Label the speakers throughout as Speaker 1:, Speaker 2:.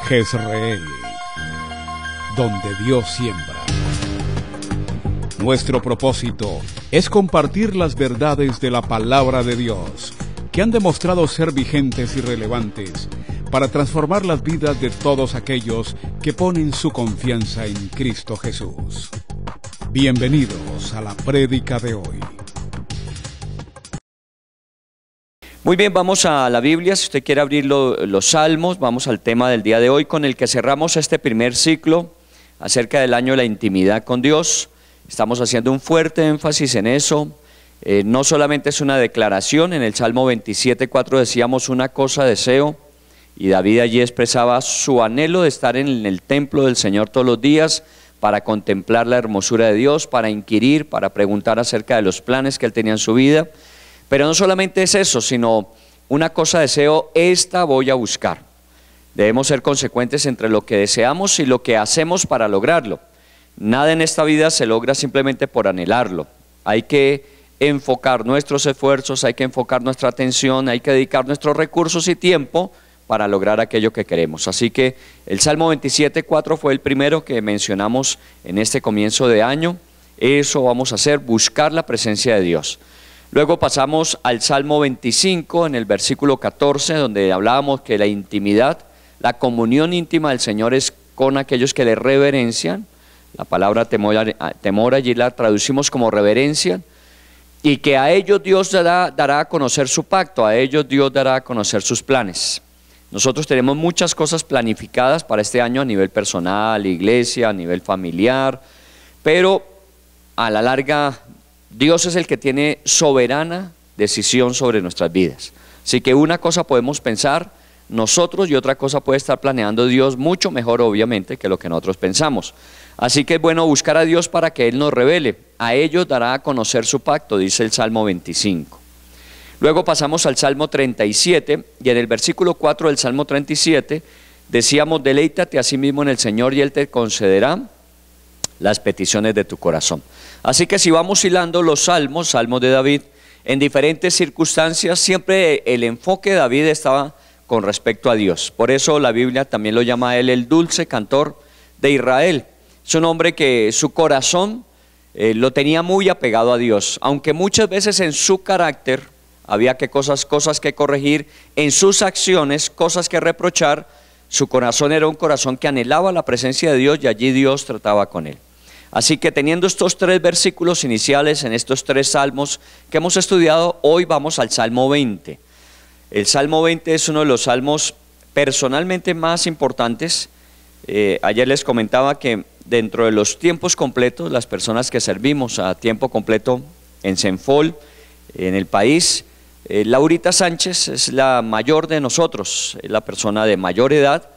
Speaker 1: Jezreel, donde Dios siembra. Nuestro propósito es compartir las verdades de la palabra de Dios, que han demostrado ser vigentes y relevantes para transformar las vidas de todos aquellos que ponen su confianza en Cristo Jesús. Bienvenidos a la prédica de hoy.
Speaker 2: Muy bien, vamos a la Biblia. Si usted quiere abrir los Salmos, vamos al tema del día de hoy, con el que cerramos este primer ciclo acerca del año de la intimidad con Dios. Estamos haciendo un fuerte énfasis en eso. No solamente es una declaración. En el Salmo 27:4 decíamos: una cosa deseo, y David allí expresaba su anhelo de estar en el templo del Señor todos los días para contemplar la hermosura de Dios, para inquirir, para preguntar acerca de los planes que él tenía en su vida. Pero no solamente es eso, sino una cosa deseo, esta voy a buscar. Debemos ser consecuentes entre lo que deseamos y lo que hacemos para lograrlo. Nada en esta vida se logra simplemente por anhelarlo. Hay que enfocar nuestros esfuerzos, hay que enfocar nuestra atención, hay que dedicar nuestros recursos y tiempo para lograr aquello que queremos. Así que el Salmo 27:4 fue el primero que mencionamos en este comienzo de año. Eso vamos a hacer, buscar la presencia de Dios. Luego pasamos al Salmo 25 en el versículo 14, donde hablábamos que la intimidad, la comunión íntima del Señor es con aquellos que le reverencian. La palabra temor allí la traducimos como reverencia, y que a ellos Dios dará a conocer su pacto, a ellos Dios dará a conocer sus planes. Nosotros tenemos muchas cosas planificadas para este año a nivel personal, iglesia, a nivel familiar, pero a la larga Dios es el que tiene soberana decisión sobre nuestras vidas. Así que una cosa podemos pensar nosotros y otra cosa puede estar planeando Dios mucho mejor, obviamente, que lo que nosotros pensamos. Así que es bueno buscar a Dios para que Él nos revele. A ellos dará a conocer su pacto, dice el Salmo 25. Luego pasamos al Salmo 37, y en el versículo 4 del Salmo 37 decíamos: deleítate a sí mismo en el Señor y Él te concederá las peticiones de tu corazón. Así que si vamos hilando los salmos de David, en diferentes circunstancias, siempre el enfoque de David estaba con respecto a Dios. Por eso la Biblia también lo llama a él el dulce cantor de Israel. Es un hombre que su corazón lo tenía muy apegado a Dios, aunque muchas veces en su carácter había cosas que corregir, en sus acciones cosas que reprochar. Su corazón era un corazón que anhelaba la presencia de Dios, y allí Dios trataba con él. Así que teniendo estos tres versículos iniciales en estos tres salmos que hemos estudiado, hoy vamos al Salmo 20. El Salmo 20 es uno de los salmos personalmente más importantes. Ayer les comentaba que dentro de los tiempos completos, las personas que servimos a tiempo completo en Senfol, en el país, Laurita Sánchez es la mayor de nosotros, es la persona de mayor edad.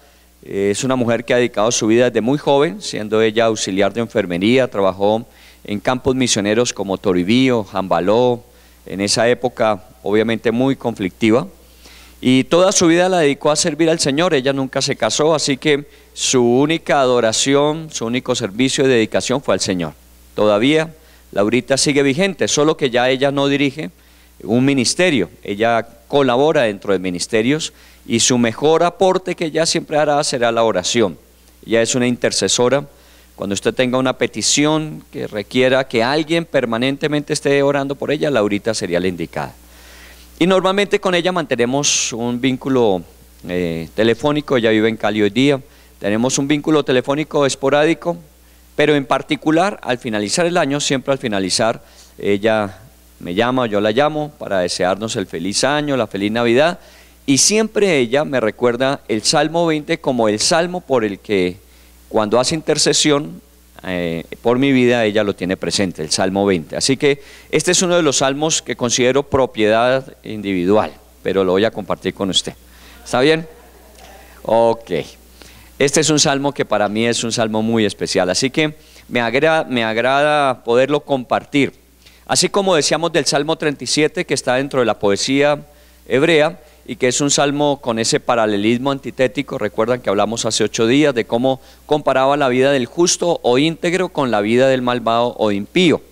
Speaker 2: Es una mujer que ha dedicado su vida desde muy joven, siendo ella auxiliar de enfermería. Trabajó en campos misioneros como Toribío, Jambaló, en esa época obviamente muy conflictiva, y toda su vida la dedicó a servir al Señor. Ella nunca se casó, así que su única adoración, su único servicio y dedicación fue al Señor. Todavía Laurita sigue vigente, solo que ya ella no dirige un ministerio, ella colabora dentro de ministerios, y su mejor aporte que ella siempre hará será la oración. Ella es una intercesora. Cuando usted tenga una petición que requiera que alguien permanentemente esté orando por ella, Laurita sería la indicada. Y normalmente con ella mantenemos un vínculo telefónico. Ella vive en Cali hoy día. Tenemos un vínculo telefónico esporádico, pero en particular al finalizar el año, siempre al finalizar, ella me llama o yo la llamo para desearnos el feliz año, la feliz Navidad. Y siempre ella me recuerda el Salmo 20 como el salmo por el que, cuando hace intercesión por mi vida, ella lo tiene presente, el Salmo 20. Así que este es uno de los salmos que considero propiedad individual, pero lo voy a compartir con usted. ¿Está bien? Ok. Este es un salmo que para mí es un salmo muy especial, así que me agrada poderlo compartir. Así como decíamos del Salmo 37, que está dentro de la poesía hebrea, y que es un salmo con ese paralelismo antitético. Recuerdan que hablamos hace 8 días de cómo comparaba la vida del justo o íntegro con la vida del malvado o impío,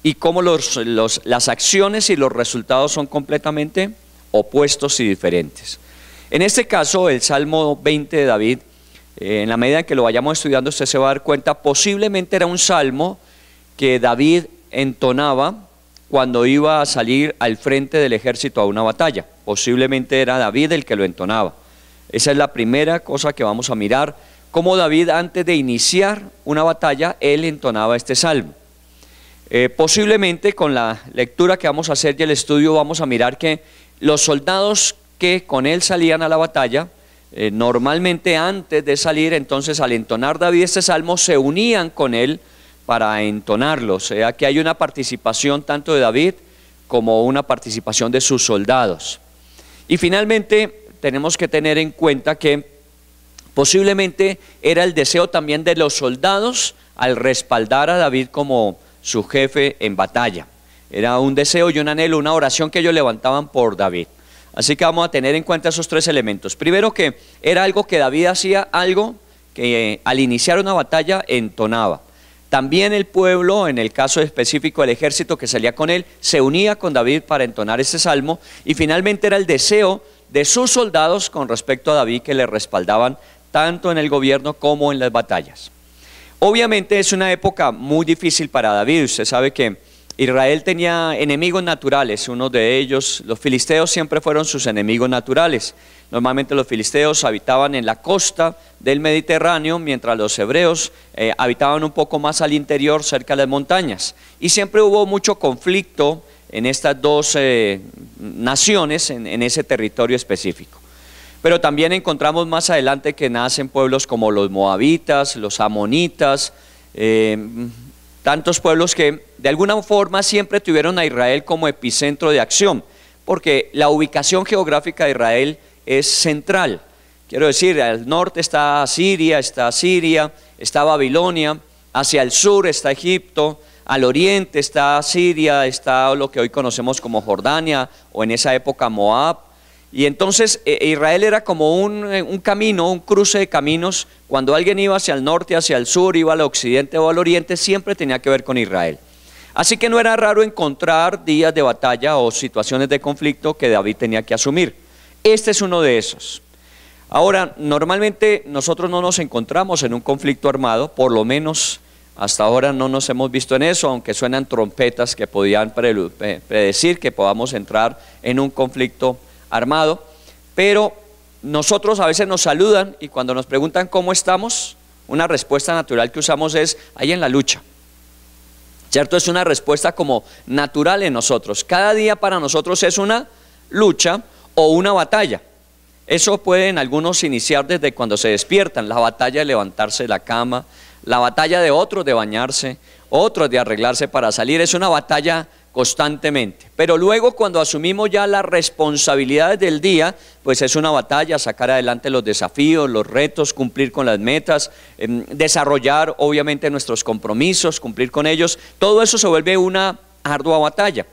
Speaker 2: y cómo las acciones y los resultados son completamente opuestos y diferentes. En este caso, el Salmo 20 de David En la medida en que lo vayamos estudiando, usted se va a dar cuenta, posiblemente era un salmo que David entonaba cuando iba a salir al frente del ejército a una batalla. Posiblemente era David el que lo entonaba. Esa es la primera cosa que vamos a mirar, cómo David, antes de iniciar una batalla, él entonaba este salmo. Posiblemente con la lectura que vamos a hacer y el estudio vamos a mirar que los soldados que con él salían a la batalla, normalmente antes de salir, entonces al entonar David este salmo, se unían con él para entonarlo. O sea que hay una participación tanto de David como una participación de sus soldados. Y finalmente tenemos que tener en cuenta que posiblemente era el deseo también de los soldados al respaldar a David como su jefe en batalla. Era un deseo y un anhelo, una oración que ellos levantaban por David. Así que vamos a tener en cuenta esos tres elementos. Primero, que era algo que David hacía, algo que al iniciar una batalla entonaba. También el pueblo, en el caso específico del ejército que salía con él, se unía con David para entonar este salmo. Y finalmente era el deseo de sus soldados con respecto a David, que le respaldaban tanto en el gobierno como en las batallas. Obviamente es una época muy difícil para David. Usted sabe que Israel tenía enemigos naturales, uno de ellos, los filisteos siempre fueron sus enemigos naturales. Normalmente los filisteos habitaban en la costa del Mediterráneo, mientras los hebreos habitaban un poco más al interior, cerca de las montañas. Y siempre hubo mucho conflicto en estas dos naciones, en ese territorio específico. Pero también encontramos más adelante que nacen pueblos como los moabitas, los amonitas, tantos pueblos que de alguna forma siempre tuvieron a Israel como epicentro de acción, porque la ubicación geográfica de Israel es central. Quiero decir, al norte está Siria, está Babilonia, hacia el sur está Egipto, al oriente está Siria, está lo que hoy conocemos como Jordania, o en esa época Moab. Y entonces Israel era como un camino, un cruce de caminos. Cuando alguien iba hacia el norte, hacia el sur, iba al occidente o al oriente, siempre tenía que ver con Israel. Así que no era raro encontrar días de batalla o situaciones de conflicto que David tenía que asumir. Este es uno de esos. Ahora, normalmente nosotros no nos encontramos en un conflicto armado, por lo menos hasta ahora no nos hemos visto en eso, aunque suenan trompetas que podían predecir que podamos entrar en un conflicto armado, pero nosotros a veces nos saludan y cuando nos preguntan cómo estamos, una respuesta natural que usamos es: ahí en la lucha, ¿cierto? Es una respuesta como natural en nosotros. Cada día para nosotros es una lucha o una batalla. Eso puede en algunos iniciar desde cuando se despiertan, la batalla de levantarse de la cama, la batalla de otros de bañarse, otros de arreglarse para salir. Es una batalla constantemente, pero luego cuando asumimos ya las responsabilidades del día, pues es una batalla sacar adelante los desafíos, los retos, cumplir con las metas, desarrollar obviamente nuestros compromisos, cumplir con ellos. Todo eso se vuelve una ardua batalla.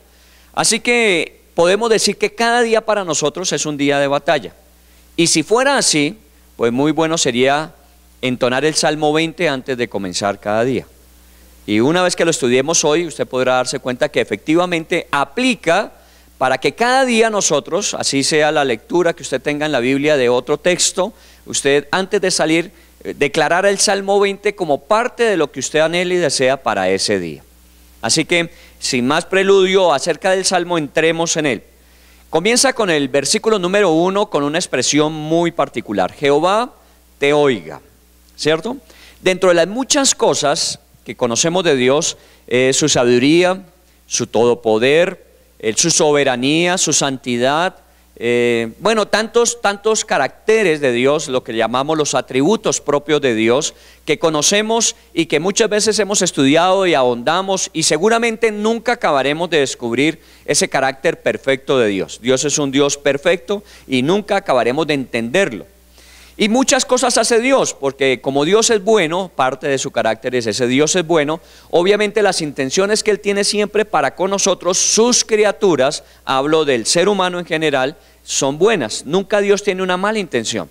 Speaker 2: Así que podemos decir que cada día para nosotros es un día de batalla. Y si fuera así, pues muy bueno sería entonar el Salmo 20 antes de comenzar cada día. Y una vez que lo estudiemos hoy, usted podrá darse cuenta que efectivamente aplica para que cada día nosotros, así sea la lectura que usted tenga en la Biblia de otro texto, usted antes de salir declarara el Salmo 20 como parte de lo que usted anhela y desea para ese día. Así que, sin más preludio acerca del Salmo, entremos en él. Comienza con el versículo número 1 con una expresión muy particular: Jehová te oiga, ¿cierto? Dentro de las muchas cosas que conocemos de Dios, su sabiduría, su todopoder, su soberanía, su santidad, tantos caracteres de Dios, lo que llamamos los atributos propios de Dios, que conocemos y que muchas veces hemos estudiado y ahondamos, y seguramente nunca acabaremos de descubrir ese carácter perfecto de Dios. Dios es un Dios perfecto y nunca acabaremos de entenderlo. Y muchas cosas hace Dios, porque como Dios es bueno, parte de su carácter es ese: Dios es bueno. Obviamente las intenciones que Él tiene siempre para con nosotros, sus criaturas, hablo del ser humano en general, son buenas. Nunca Dios tiene una mala intención.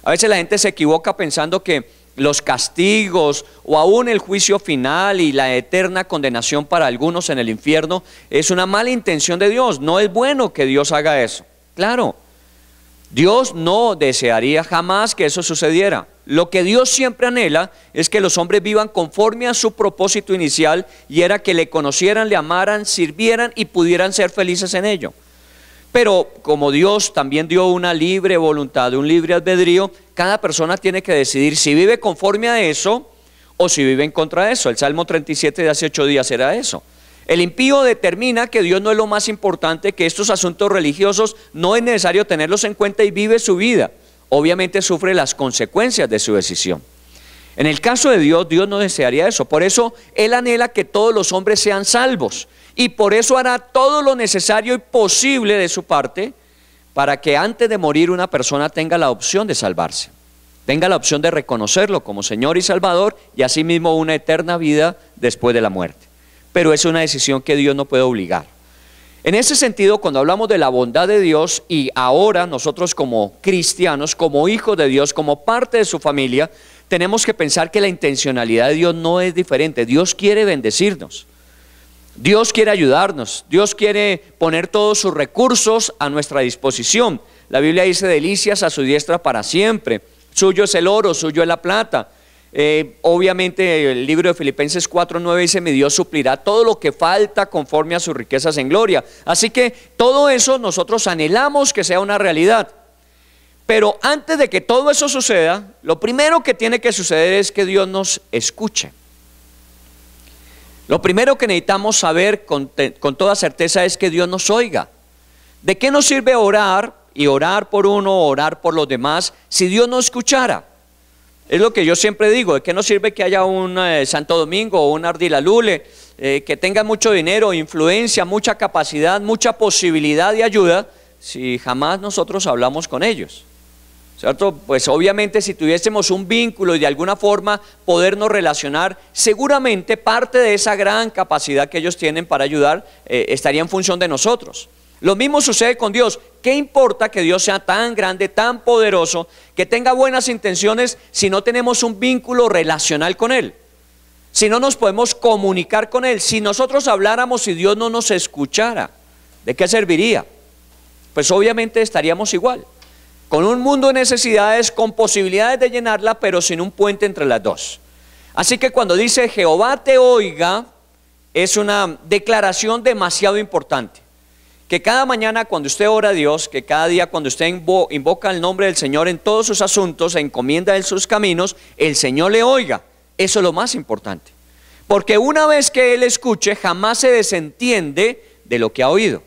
Speaker 2: A veces la gente se equivoca pensando que los castigos o aún el juicio final y la eterna condenación para algunos en el infierno es una mala intención de Dios. No es bueno que Dios haga eso. Claro, Dios no desearía jamás que eso sucediera. Lo que Dios siempre anhela es que los hombres vivan conforme a su propósito inicial, y era que le conocieran, le amaran, sirvieran y pudieran ser felices en ello. Pero como Dios también dio una libre voluntad, un libre albedrío, cada persona tiene que decidir si vive conforme a eso o si vive en contra de eso. El Salmo 37 de hace 8 días era eso. El impío determina que Dios no es lo más importante, que estos asuntos religiosos no es necesario tenerlos en cuenta, y vive su vida. Obviamente sufre las consecuencias de su decisión. En el caso de Dios, Dios no desearía eso. Por eso Él anhela que todos los hombres sean salvos, y por eso hará todo lo necesario y posible de su parte para que antes de morir una persona tenga la opción de salvarse, tenga la opción de reconocerlo como Señor y Salvador, y asimismo una eterna vida después de la muerte. Pero es una decisión que Dios no puede obligar. En ese sentido, cuando hablamos de la bondad de Dios, y ahora nosotros como cristianos, como hijos de Dios, como parte de su familia, tenemos que pensar que la intencionalidad de Dios no es diferente. Dios quiere bendecirnos, Dios quiere ayudarnos, Dios quiere poner todos sus recursos a nuestra disposición. La Biblia dice: delicias a su diestra para siempre, suyo es el oro, suyo es la plata. Obviamente el libro de Filipenses 4:9 dice: mi Dios suplirá todo lo que falta conforme a sus riquezas en gloria. Así que todo eso nosotros anhelamos que sea una realidad. Pero antes de que todo eso suceda, lo primero que tiene que suceder es que Dios nos escuche. Lo primero que necesitamos saber con toda certeza es que Dios nos oiga. ¿De qué nos sirve orar, y orar por uno, orar por los demás, si Dios no escuchara? Es lo que yo siempre digo: ¿de qué nos sirve que haya un Santo Domingo o un Ardila Lule, que tenga mucho dinero, influencia, mucha capacidad, mucha posibilidad de ayuda, si jamás nosotros hablamos con ellos? ¿Cierto? Pues obviamente si tuviésemos un vínculo y de alguna forma podernos relacionar, seguramente parte de esa gran capacidad que ellos tienen para ayudar estaría en función de nosotros. Lo mismo sucede con Dios. ¿Qué importa que Dios sea tan grande, tan poderoso, que tenga buenas intenciones, si no tenemos un vínculo relacional con Él? Si no nos podemos comunicar con Él, si nosotros habláramos y Dios no nos escuchara, ¿de qué serviría? Pues obviamente estaríamos igual, con un mundo de necesidades, con posibilidades de llenarla, pero sin un puente entre las dos. Así que cuando dice Jehová te oiga, es una declaración demasiado importante. Que cada mañana cuando usted ora a Dios, que cada día cuando usted invoca el nombre del Señor en todos sus asuntos, encomienda en sus caminos, el Señor le oiga. Eso es lo más importante. Porque una vez que Él escuche, jamás se desentiende de lo que ha oído.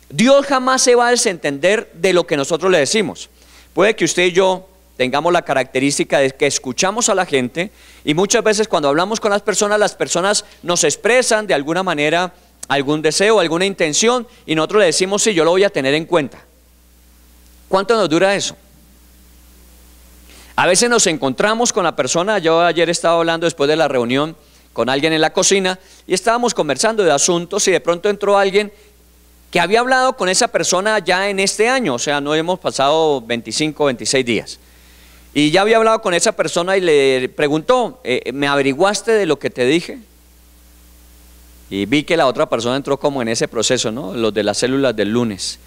Speaker 2: Dios jamás se va a desentender de lo que nosotros le decimos. Puede que usted y yo tengamos la característica de que escuchamos a la gente, y muchas veces cuando hablamos con las personas nos expresan de alguna manera algún deseo, alguna intención, y nosotros le decimos: sí, yo lo voy a tener en cuenta. ¿Cuánto nos dura eso? A veces nos encontramos con la persona. Yo ayer estaba hablando después de la reunión con alguien en la cocina, y estábamos conversando de asuntos, y de pronto entró alguien que había hablado con esa persona ya en este año, o sea, no hemos pasado 25, 26 días. Y ya había hablado con esa persona y le preguntó: ¿me averiguaste de lo que te dije? Y vi que la otra persona entró como en ese proceso, ¿no? Los de las células del lunes.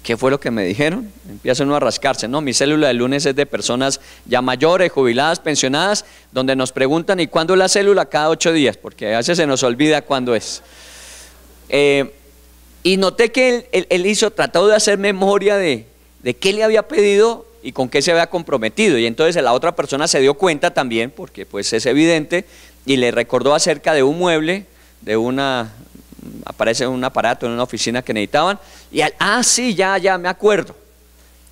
Speaker 2: ¿Qué fue lo que me dijeron? Empieza uno a rascarse, ¿no? Mi célula del lunes es de personas ya mayores, jubiladas, pensionadas, donde nos preguntan: ¿y cuándo es la célula? Cada 8 días, porque a veces se nos olvida cuándo es. Y noté que él trató de hacer memoria de qué le había pedido y con qué se había comprometido. Y entonces la otra persona se dio cuenta también, porque pues es evidente, y le recordó acerca de un mueble, aparece un aparato en una oficina que necesitaban, y sí, ya me acuerdo.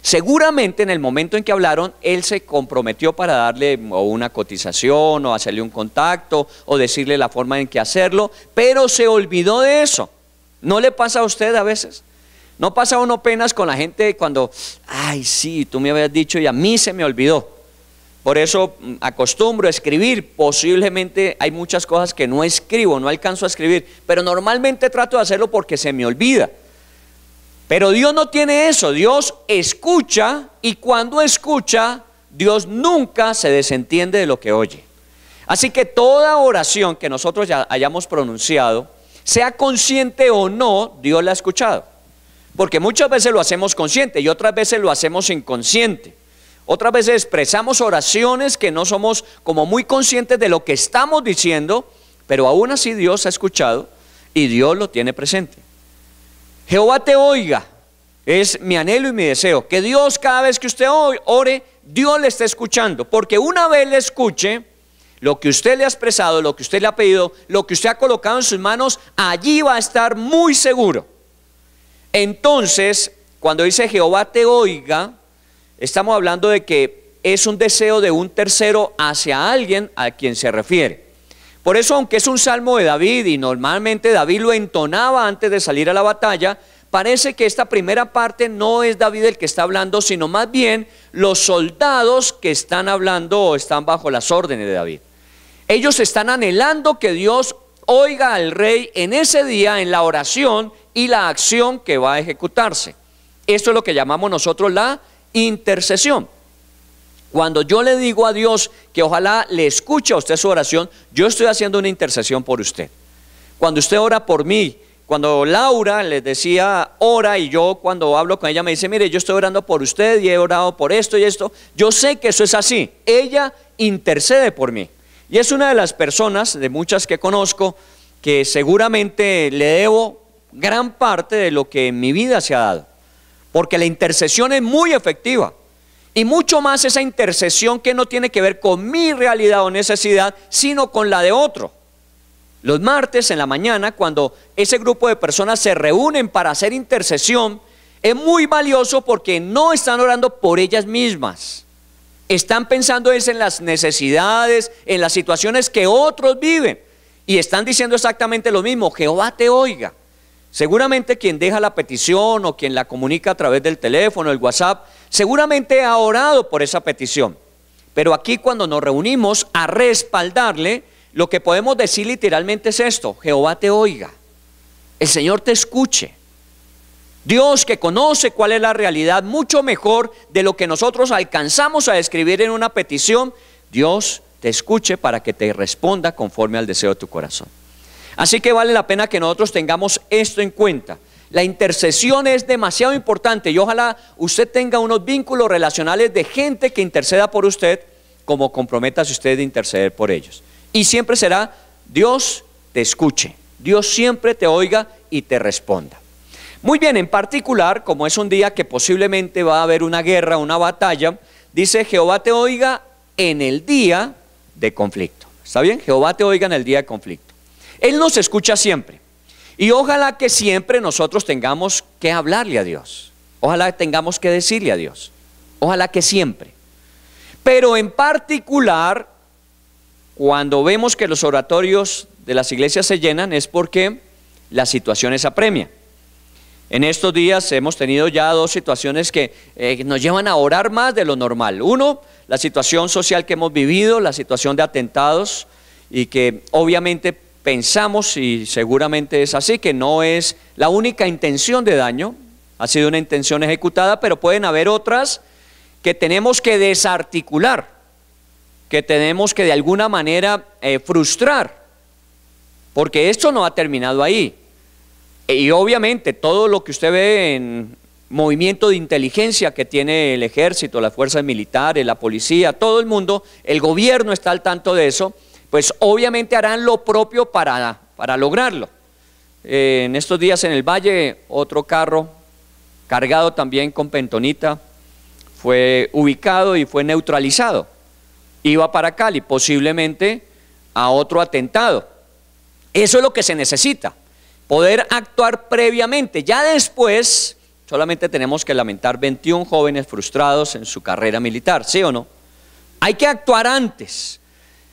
Speaker 2: Seguramente en el momento en que hablaron, él se comprometió para darle o una cotización, o hacerle un contacto, o decirle la forma en que hacerlo, pero se olvidó de eso. ¿No le pasa a usted a veces? ¿No pasa uno penas con la gente cuando: ay, sí, tú me habías dicho y a mí se me olvidó? Por eso acostumbro a escribir. Posiblemente hay muchas cosas que no escribo, no alcanzo a escribir, pero normalmente trato de hacerlo porque se me olvida. Pero Dios no tiene eso. Dios escucha, y cuando escucha, Dios nunca se desentiende de lo que oye. Así que toda oración que nosotros ya hayamos pronunciado, sea consciente o no, Dios la ha escuchado. Porque muchas veces lo hacemos consciente y otras veces lo hacemos inconsciente. Otras veces expresamos oraciones que no somos como muy conscientes de lo que estamos diciendo, pero aún así Dios ha escuchado y Dios lo tiene presente. Jehová te oiga, es mi anhelo y mi deseo, que Dios cada vez que usted ore, Dios le esté escuchando, porque una vez le escuche, lo que usted le ha expresado, lo que usted le ha pedido, lo que usted ha colocado en sus manos, allí va a estar muy seguro. Entonces, cuando dice Jehová te oiga, estamos hablando de que es un deseo de un tercero hacia alguien a quien se refiere. Por eso, aunque es un salmo de David y normalmente David lo entonaba antes de salir a la batalla, parece que esta primera parte no es David el que está hablando, sino más bien los soldados que están hablando o están bajo las órdenes de David. Ellos están anhelando que Dios oiga al rey en ese día en la oración y la acción que va a ejecutarse. Esto es lo que llamamos nosotros la intercesión. Cuando yo le digo a Dios que ojalá le escuche a usted su oración, yo estoy haciendo una intercesión por usted. Cuando usted ora por mí, cuando Laura les decía ora y yo cuando hablo con ella me dice, mire, yo estoy orando por usted y he orado por esto y esto, yo sé que eso es así. Ella intercede por mí. Y es una de las personas, de muchas que conozco, que seguramente le debo gran parte de lo que en mi vida se ha dado. Porque la intercesión es muy efectiva. Y mucho más esa intercesión que no tiene que ver con mi realidad o necesidad, sino con la de otro. Los martes en la mañana, cuando ese grupo de personas se reúnen para hacer intercesión, es muy valioso porque no están orando por ellas mismas. Están pensando en las necesidades, en las situaciones que otros viven. Y están diciendo exactamente lo mismo, Jehová te oiga. Seguramente quien deja la petición o quien la comunica a través del teléfono, el WhatsApp, seguramente ha orado por esa petición. Pero aquí cuando nos reunimos a respaldarle, lo que podemos decir literalmente es esto, Jehová te oiga, el Señor te escuche. Dios que conoce cuál es la realidad mucho mejor de lo que nosotros alcanzamos a describir en una petición, Dios te escuche para que te responda conforme al deseo de tu corazón. Así que vale la pena que nosotros tengamos esto en cuenta. La intercesión es demasiado importante y ojalá usted tenga unos vínculos relacionales de gente que interceda por usted, como comprométase usted de interceder por ellos. Y siempre será, Dios te escuche, Dios siempre te oiga y te responda. Muy bien, en particular, como es un día que posiblemente va a haber una guerra, una batalla, dice Jehová te oiga en el día de conflicto. ¿Está bien? Jehová te oiga en el día de conflicto. Él nos escucha siempre. Y ojalá que siempre nosotros tengamos que hablarle a Dios. Ojalá tengamos que decirle a Dios. Ojalá que siempre. Pero en particular, cuando vemos que los oratorios de las iglesias se llenan es porque la situación es apremia. En estos días hemos tenido ya dos situaciones que nos llevan a orar más de lo normal. Uno, la situación social que hemos vivido, la situación de atentados y que obviamente pensamos y seguramente es así, que no es la única intención de daño, ha sido una intención ejecutada, pero pueden haber otras que tenemos que desarticular, que tenemos que de alguna manera frustrar, porque esto no ha terminado ahí. Y obviamente todo lo que usted ve en movimiento de inteligencia que tiene el ejército, las fuerzas militares, la policía, todo el mundo, el gobierno está al tanto de eso, pues obviamente harán lo propio para lograrlo. En estos días en el Valle, otro carro cargado también con pentonita fue ubicado y fue neutralizado. Iba para Cali, posiblemente a otro atentado. Eso es lo que se necesita, poder actuar previamente. Ya después, solamente tenemos que lamentar 21 jóvenes frustrados en su carrera militar, ¿sí o no? Hay que actuar antes.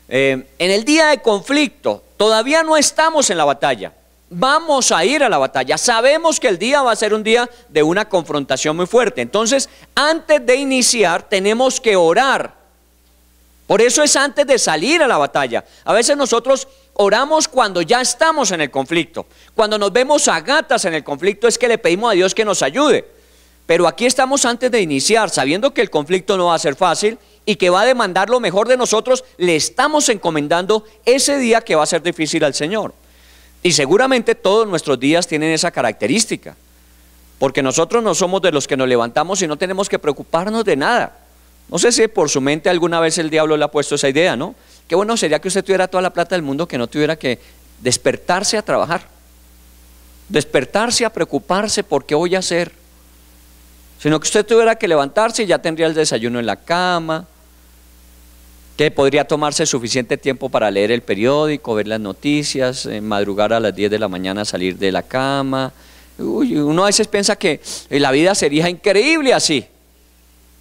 Speaker 2: En el día de conflicto, todavía no estamos en la batalla. Vamos a ir a la batalla. Sabemos que el día va a ser un día de una confrontación muy fuerte. Entonces, antes de iniciar, tenemos que orar. Por eso es antes de salir a la batalla. A veces nosotros oramos cuando ya estamos en el conflicto. Cuando nos vemos a gatas en el conflicto es que le pedimos a Dios que nos ayude. Pero aquí estamos antes de iniciar, sabiendo que el conflicto no va a ser fácil y que va a demandar lo mejor de nosotros, le estamos encomendando ese día que va a ser difícil al Señor. Y seguramente todos nuestros días tienen esa característica. Porque nosotros no somos de los que nos levantamos y no tenemos que preocuparnos de nada. No sé si por su mente alguna vez el diablo le ha puesto esa idea, ¿no? Qué bueno sería que usted tuviera toda la plata del mundo, que no tuviera que despertarse a trabajar, despertarse a preocuparse por qué voy a hacer, sino que usted tuviera que levantarse y ya tendría el desayuno en la cama, que podría tomarse suficiente tiempo para leer el periódico, ver las noticias, madrugar a las 10 de la mañana, salir de la cama. Uno a veces piensa que la vida sería increíble así.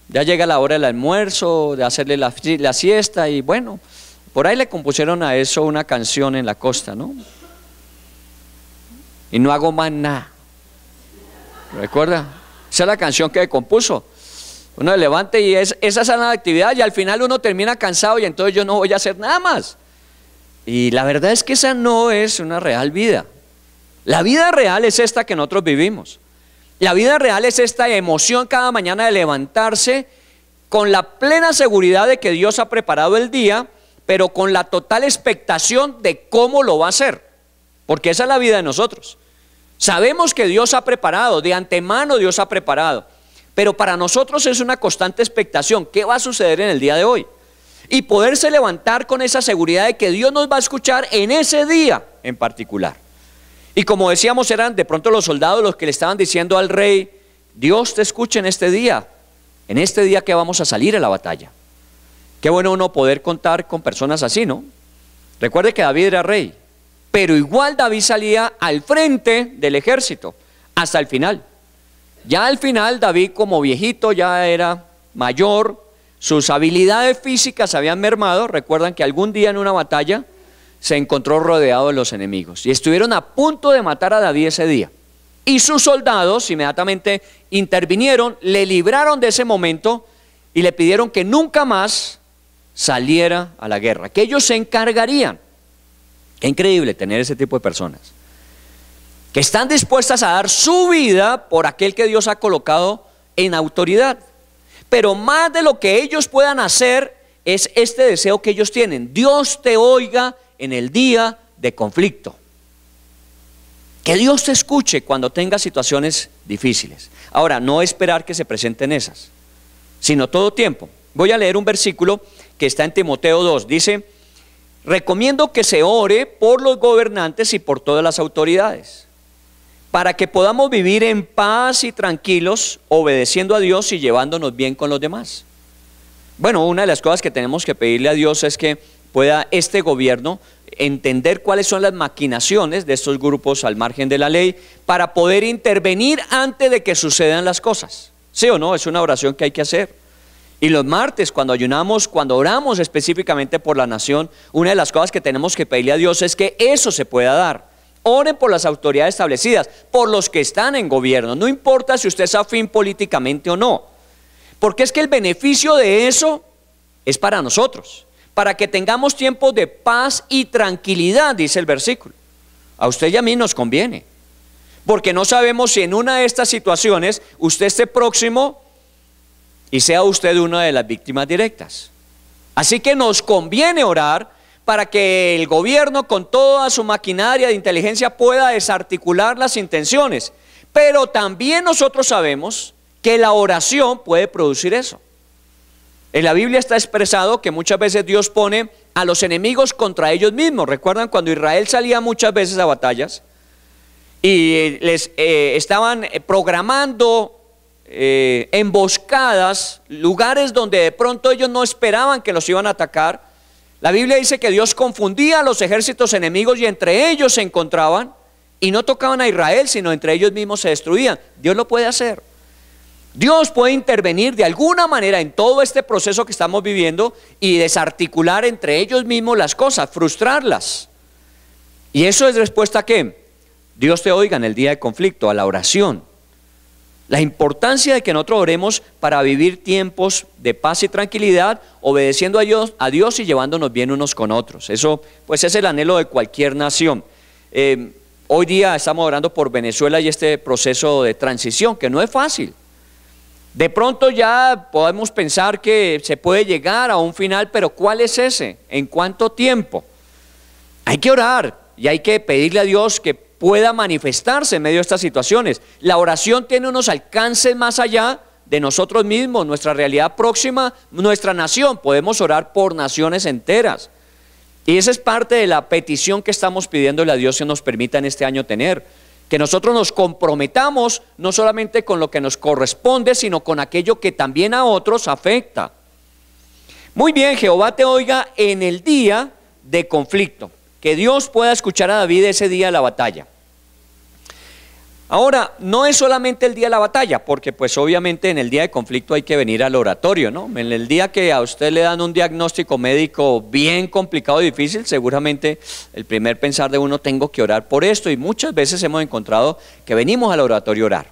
Speaker 2: Ya llega la hora del almuerzo, de hacerle la siesta y bueno, por ahí le compusieron a eso una canción en la costa, ¿no? Y no hago más nada. ¿Recuerda? Esa es la canción que compuso. Uno se levanta y esa es la actividad y al final uno termina cansado y entonces yo no voy a hacer nada más. Y la verdad es que esa no es una real vida. La vida real es esta que nosotros vivimos. La vida real es esta emoción cada mañana de levantarse con la plena seguridad de que Dios ha preparado el día, pero con la total expectación de cómo lo va a hacer. Porque esa es la vida de nosotros. Sabemos que Dios ha preparado, de antemano Dios ha preparado. Pero para nosotros es una constante expectación. ¿Qué va a suceder en el día de hoy? Y poderse levantar con esa seguridad de que Dios nos va a escuchar en ese día en particular. Y como decíamos, eran de pronto los soldados los que le estaban diciendo al rey: Dios te escucha en este día que vamos a salir a la batalla. Qué bueno uno poder contar con personas así, ¿no? Recuerde que David era rey, pero igual David salía al frente del ejército hasta el final. Ya al final David, como viejito, ya era mayor, sus habilidades físicas habían mermado. Recuerdan que algún día en una batalla se encontró rodeado de los enemigos y estuvieron a punto de matar a David ese día. Y sus soldados inmediatamente intervinieron, le libraron de ese momento y le pidieron que nunca más saliera a la guerra, que ellos se encargarían. Qué increíble tener ese tipo de personas que están dispuestas a dar su vida por aquel que Dios ha colocado en autoridad. Pero más de lo que ellos puedan hacer es este deseo que ellos tienen: Dios te oiga en el día de conflicto. Que Dios te escuche cuando tengas situaciones difíciles. Ahora, no esperar que se presenten esas, sino todo tiempo. Voy a leer un versículo que está en Timoteo 2. Dice: recomiendo que se ore por los gobernantes y por todas las autoridades, para que podamos vivir en paz y tranquilos, obedeciendo a Dios y llevándonos bien con los demás. Bueno, una de las cosas que tenemos que pedirle a Dios es que pueda este gobierno entender cuáles son las maquinaciones de estos grupos al margen de la ley, para poder intervenir antes de que sucedan las cosas. ¿Sí o no? Es una oración que hay que hacer. Y los martes, cuando ayunamos, cuando oramos específicamente por la nación, una de las cosas que tenemos que pedirle a Dios es que eso se pueda dar. Oren por las autoridades establecidas, por los que están en gobierno. No importa si usted es afín políticamente o no, porque es que el beneficio de eso es para nosotros, para que tengamos tiempos de paz y tranquilidad, dice el versículo. A usted y a mí nos conviene, porque no sabemos si en una de estas situaciones usted esté próximo y sea usted una de las víctimas directas. Así que nos conviene orar para que el gobierno con toda su maquinaria de inteligencia pueda desarticular las intenciones. Pero también nosotros sabemos que la oración puede producir eso. En la Biblia está expresado que muchas veces Dios pone a los enemigos contra ellos mismos. ¿Recuerdan cuando Israel salía muchas veces a batallas y les estaban programando emboscadas, lugares donde de pronto ellos no esperaban que los iban a atacar? La Biblia dice que Dios confundía a los ejércitos enemigos y entre ellos se encontraban y no tocaban a Israel, sino entre ellos mismos se destruían. Dios lo puede hacer. Dios puede intervenir de alguna manera en todo este proceso que estamos viviendo y desarticular entre ellos mismos las cosas, frustrarlas. Y eso es respuesta a ¿qué? Dios te oiga en el día de conflicto, a la oración. La importancia de que nosotros oremos para vivir tiempos de paz y tranquilidad, obedeciendo a Dios y llevándonos bien unos con otros. Eso pues es el anhelo de cualquier nación. Hoy día estamos orando por Venezuela y este proceso de transición, que no es fácil. De pronto ya podemos pensar que se puede llegar a un final, pero ¿cuál es ese? ¿En cuánto tiempo? Hay que orar y hay que pedirle a Dios que pueda manifestarse en medio de estas situaciones. La oración tiene unos alcances más allá de nosotros mismos, nuestra realidad próxima, nuestra nación. Podemos orar por naciones enteras. Y esa es parte de la petición que estamos pidiéndole a Dios que nos permita en este año tener. Que nosotros nos comprometamos no solamente con lo que nos corresponde, sino con aquello que también a otros afecta. Muy bien, Jehová te oiga en el día de conflicto. Que Dios pueda escuchar a David ese día de la batalla. Ahora, no es solamente el día de la batalla, porque pues obviamente en el día de conflicto hay que venir al oratorio, ¿no? En el día que a usted le dan un diagnóstico médico bien complicado y difícil, seguramente el primer pensar de uno, tengo que orar por esto, y muchas veces hemos encontrado que venimos al oratorio a orar.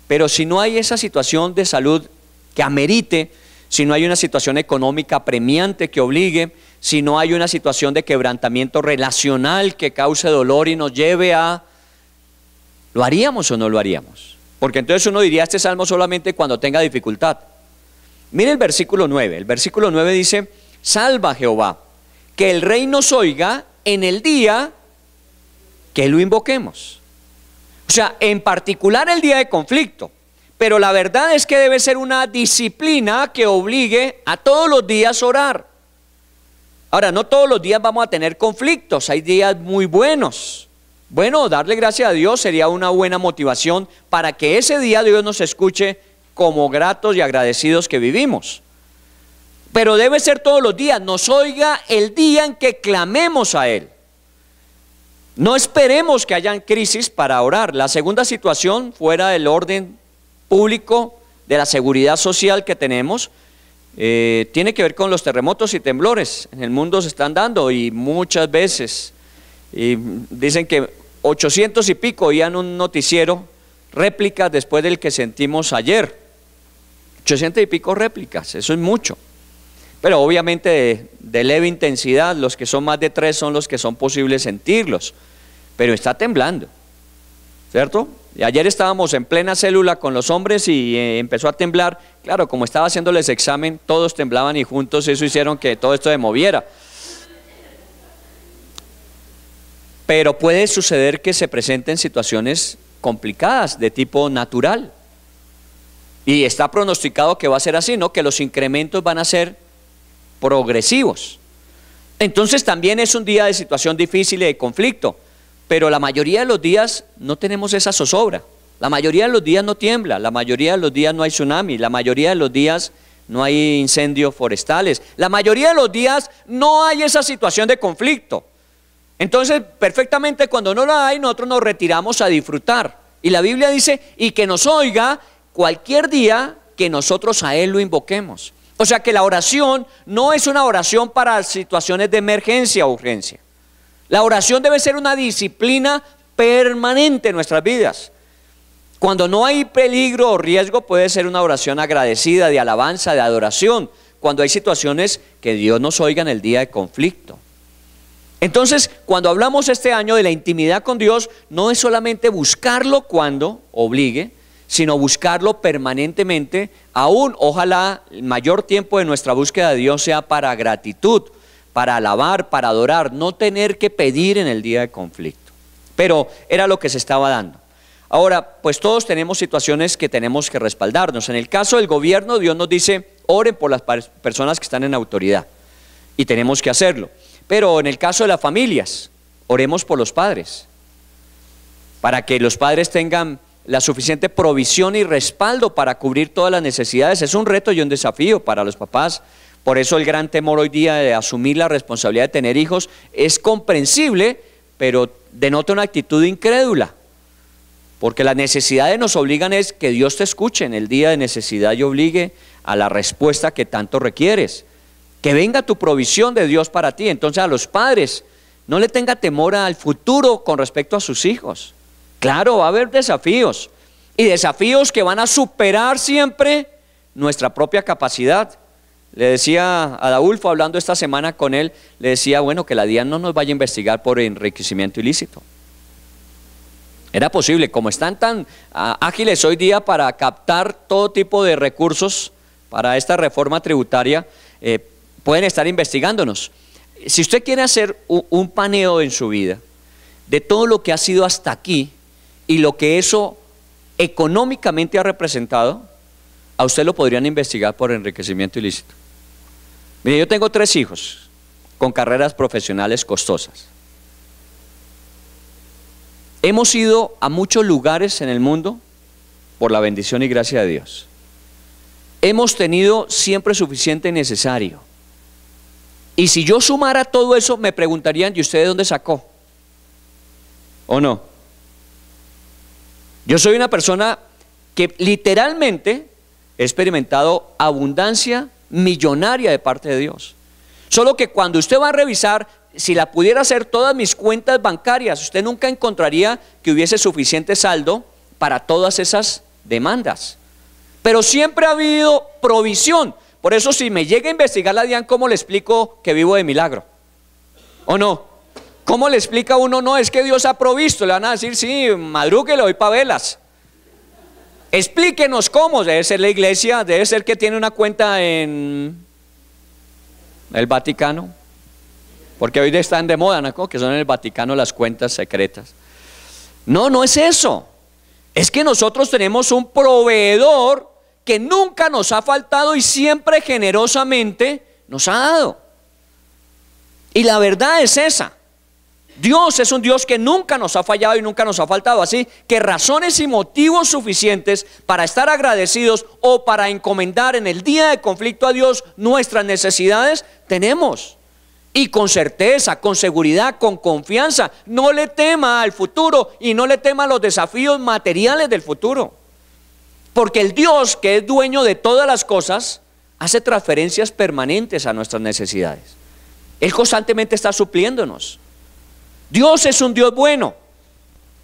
Speaker 2: Pero si no hay esa situación de salud que amerite, si no hay una situación económica apremiante que obligue, si no hay una situación de quebrantamiento relacional que cause dolor y nos lleve a... ¿Lo haríamos o no lo haríamos? Porque entonces uno diría este salmo solamente cuando tenga dificultad. Mire el versículo 9. El versículo 9 dice: salva Jehová, que el rey nos oiga en el día que lo invoquemos. O sea, en particular el día de conflicto. Pero la verdad es que debe ser una disciplina que obligue a todos los días a orar. Ahora, no todos los días vamos a tener conflictos, hay días muy buenos. Bueno, darle gracias a Dios sería una buena motivación para que ese día Dios nos escuche como gratos y agradecidos que vivimos. Pero debe ser todos los días, nos oiga el día en que clamemos a Él. No esperemos que hayan crisis para orar. La segunda situación, fuera del orden público, de la seguridad social que tenemos, tiene que ver con los terremotos y temblores. En el mundo se están dando y muchas veces... Y dicen que 800 y pico oían un noticiero, réplicas después del que sentimos ayer. 800 y pico réplicas, eso es mucho. Pero obviamente de leve intensidad, los que son más de 3 son los que son posibles sentirlos. Pero está temblando, ¿cierto? Y ayer estábamos en plena célula con los hombres y empezó a temblar. Claro, como estaba haciéndoles examen, todos temblaban y juntos eso hicieron que todo esto se moviera. Pero puede suceder que se presenten situaciones complicadas de tipo natural. Y está pronosticado que va a ser así, ¿no? Que los incrementos van a ser progresivos. Entonces también es un día de situación difícil y de conflicto. Pero la mayoría de los días no tenemos esa zozobra. La mayoría de los días no tiembla. La mayoría de los días no hay tsunami. La mayoría de los días no hay incendios forestales. La mayoría de los días no hay esa situación de conflicto. Entonces, perfectamente cuando no la hay, nosotros nos retiramos a disfrutar. Y la Biblia dice, y que nos oiga cualquier día que nosotros a Él lo invoquemos. O sea que la oración no es una oración para situaciones de emergencia o urgencia. La oración debe ser una disciplina permanente en nuestras vidas. Cuando no hay peligro o riesgo, puede ser una oración agradecida, de alabanza, de adoración. Cuando hay situaciones que Dios nos oiga en el día de conflicto. Entonces, cuando hablamos este año de la intimidad con Dios, no es solamente buscarlo cuando obligue, sino buscarlo permanentemente. Aún, ojalá, el mayor tiempo de nuestra búsqueda de Dios sea para gratitud, para alabar, para adorar, no tener que pedir en el día de conflicto. Pero era lo que se estaba dando. Ahora, pues todos tenemos situaciones que tenemos que respaldarnos. En el caso del gobierno, Dios nos dice, oren por las personas que están en autoridad. Y tenemos que hacerlo. Pero en el caso de las familias, oremos por los padres, para que los padres tengan la suficiente provisión y respaldo para cubrir todas las necesidades. Es un reto y un desafío para los papás. Por eso el gran temor hoy día de asumir la responsabilidad de tener hijos es comprensible, pero denota una actitud incrédula. Porque las necesidades nos obligan es que Dios te escuche en el día de necesidad y obligue a la respuesta que tanto requieres. Que venga tu provisión de Dios para ti. Entonces a los padres, no le tenga temor al futuro con respecto a sus hijos. Claro, va a haber desafíos. Y desafíos que van a superar siempre nuestra propia capacidad. Le decía a Adolfo, hablando esta semana con él, le decía, bueno, que la DIAN no nos vaya a investigar por enriquecimiento ilícito. Era posible, como están tan ágiles hoy día para captar todo tipo de recursos para esta reforma tributaria, pueden estar investigándonos. Si usted quiere hacer un paneo en su vida, de todo lo que ha sido hasta aquí y lo que eso económicamente ha representado, a usted lo podrían investigar por enriquecimiento ilícito. Mire, yo tengo 3 hijos con carreras profesionales costosas. Hemos ido a muchos lugares en el mundo por la bendición y gracia de Dios. Hemos tenido siempre suficiente y necesario. Y si yo sumara todo eso, me preguntarían, ¿y usted de dónde sacó? ¿O no? Yo soy una persona que literalmente he experimentado abundancia millonaria de parte de Dios. Solo que cuando usted va a revisar, si la pudiera hacer todas mis cuentas bancarias, usted nunca encontraría que hubiese suficiente saldo para todas esas demandas. Pero siempre ha habido provisión. Por eso si me llega a investigar la DIAN, ¿cómo le explico que vivo de milagro? ¿O no? ¿Cómo le explica a uno? No, es que Dios ha provisto. Le van a decir, sí, madrugue, le doy pa' velas. Explíquenos cómo. Debe ser la iglesia, debe ser que tiene una cuenta en el Vaticano. Porque hoy están de moda, ¿no? Que son en el Vaticano las cuentas secretas. No, no es eso. Es que nosotros tenemos un proveedor que nunca nos ha faltado y siempre generosamente nos ha dado. Y la verdad es esa. Dios es un Dios que nunca nos ha fallado y nunca nos ha faltado. Así que razones y motivos suficientes para estar agradecidos o para encomendar en el día de conflicto a Dios nuestras necesidades tenemos. Y con certeza, con seguridad, con confianza. No le tema al futuro y no le tema a los desafíos materiales del futuro. Porque el Dios que es dueño de todas las cosas hace transferencias permanentes a nuestras necesidades. Él constantemente está supliéndonos. Dios es un Dios bueno.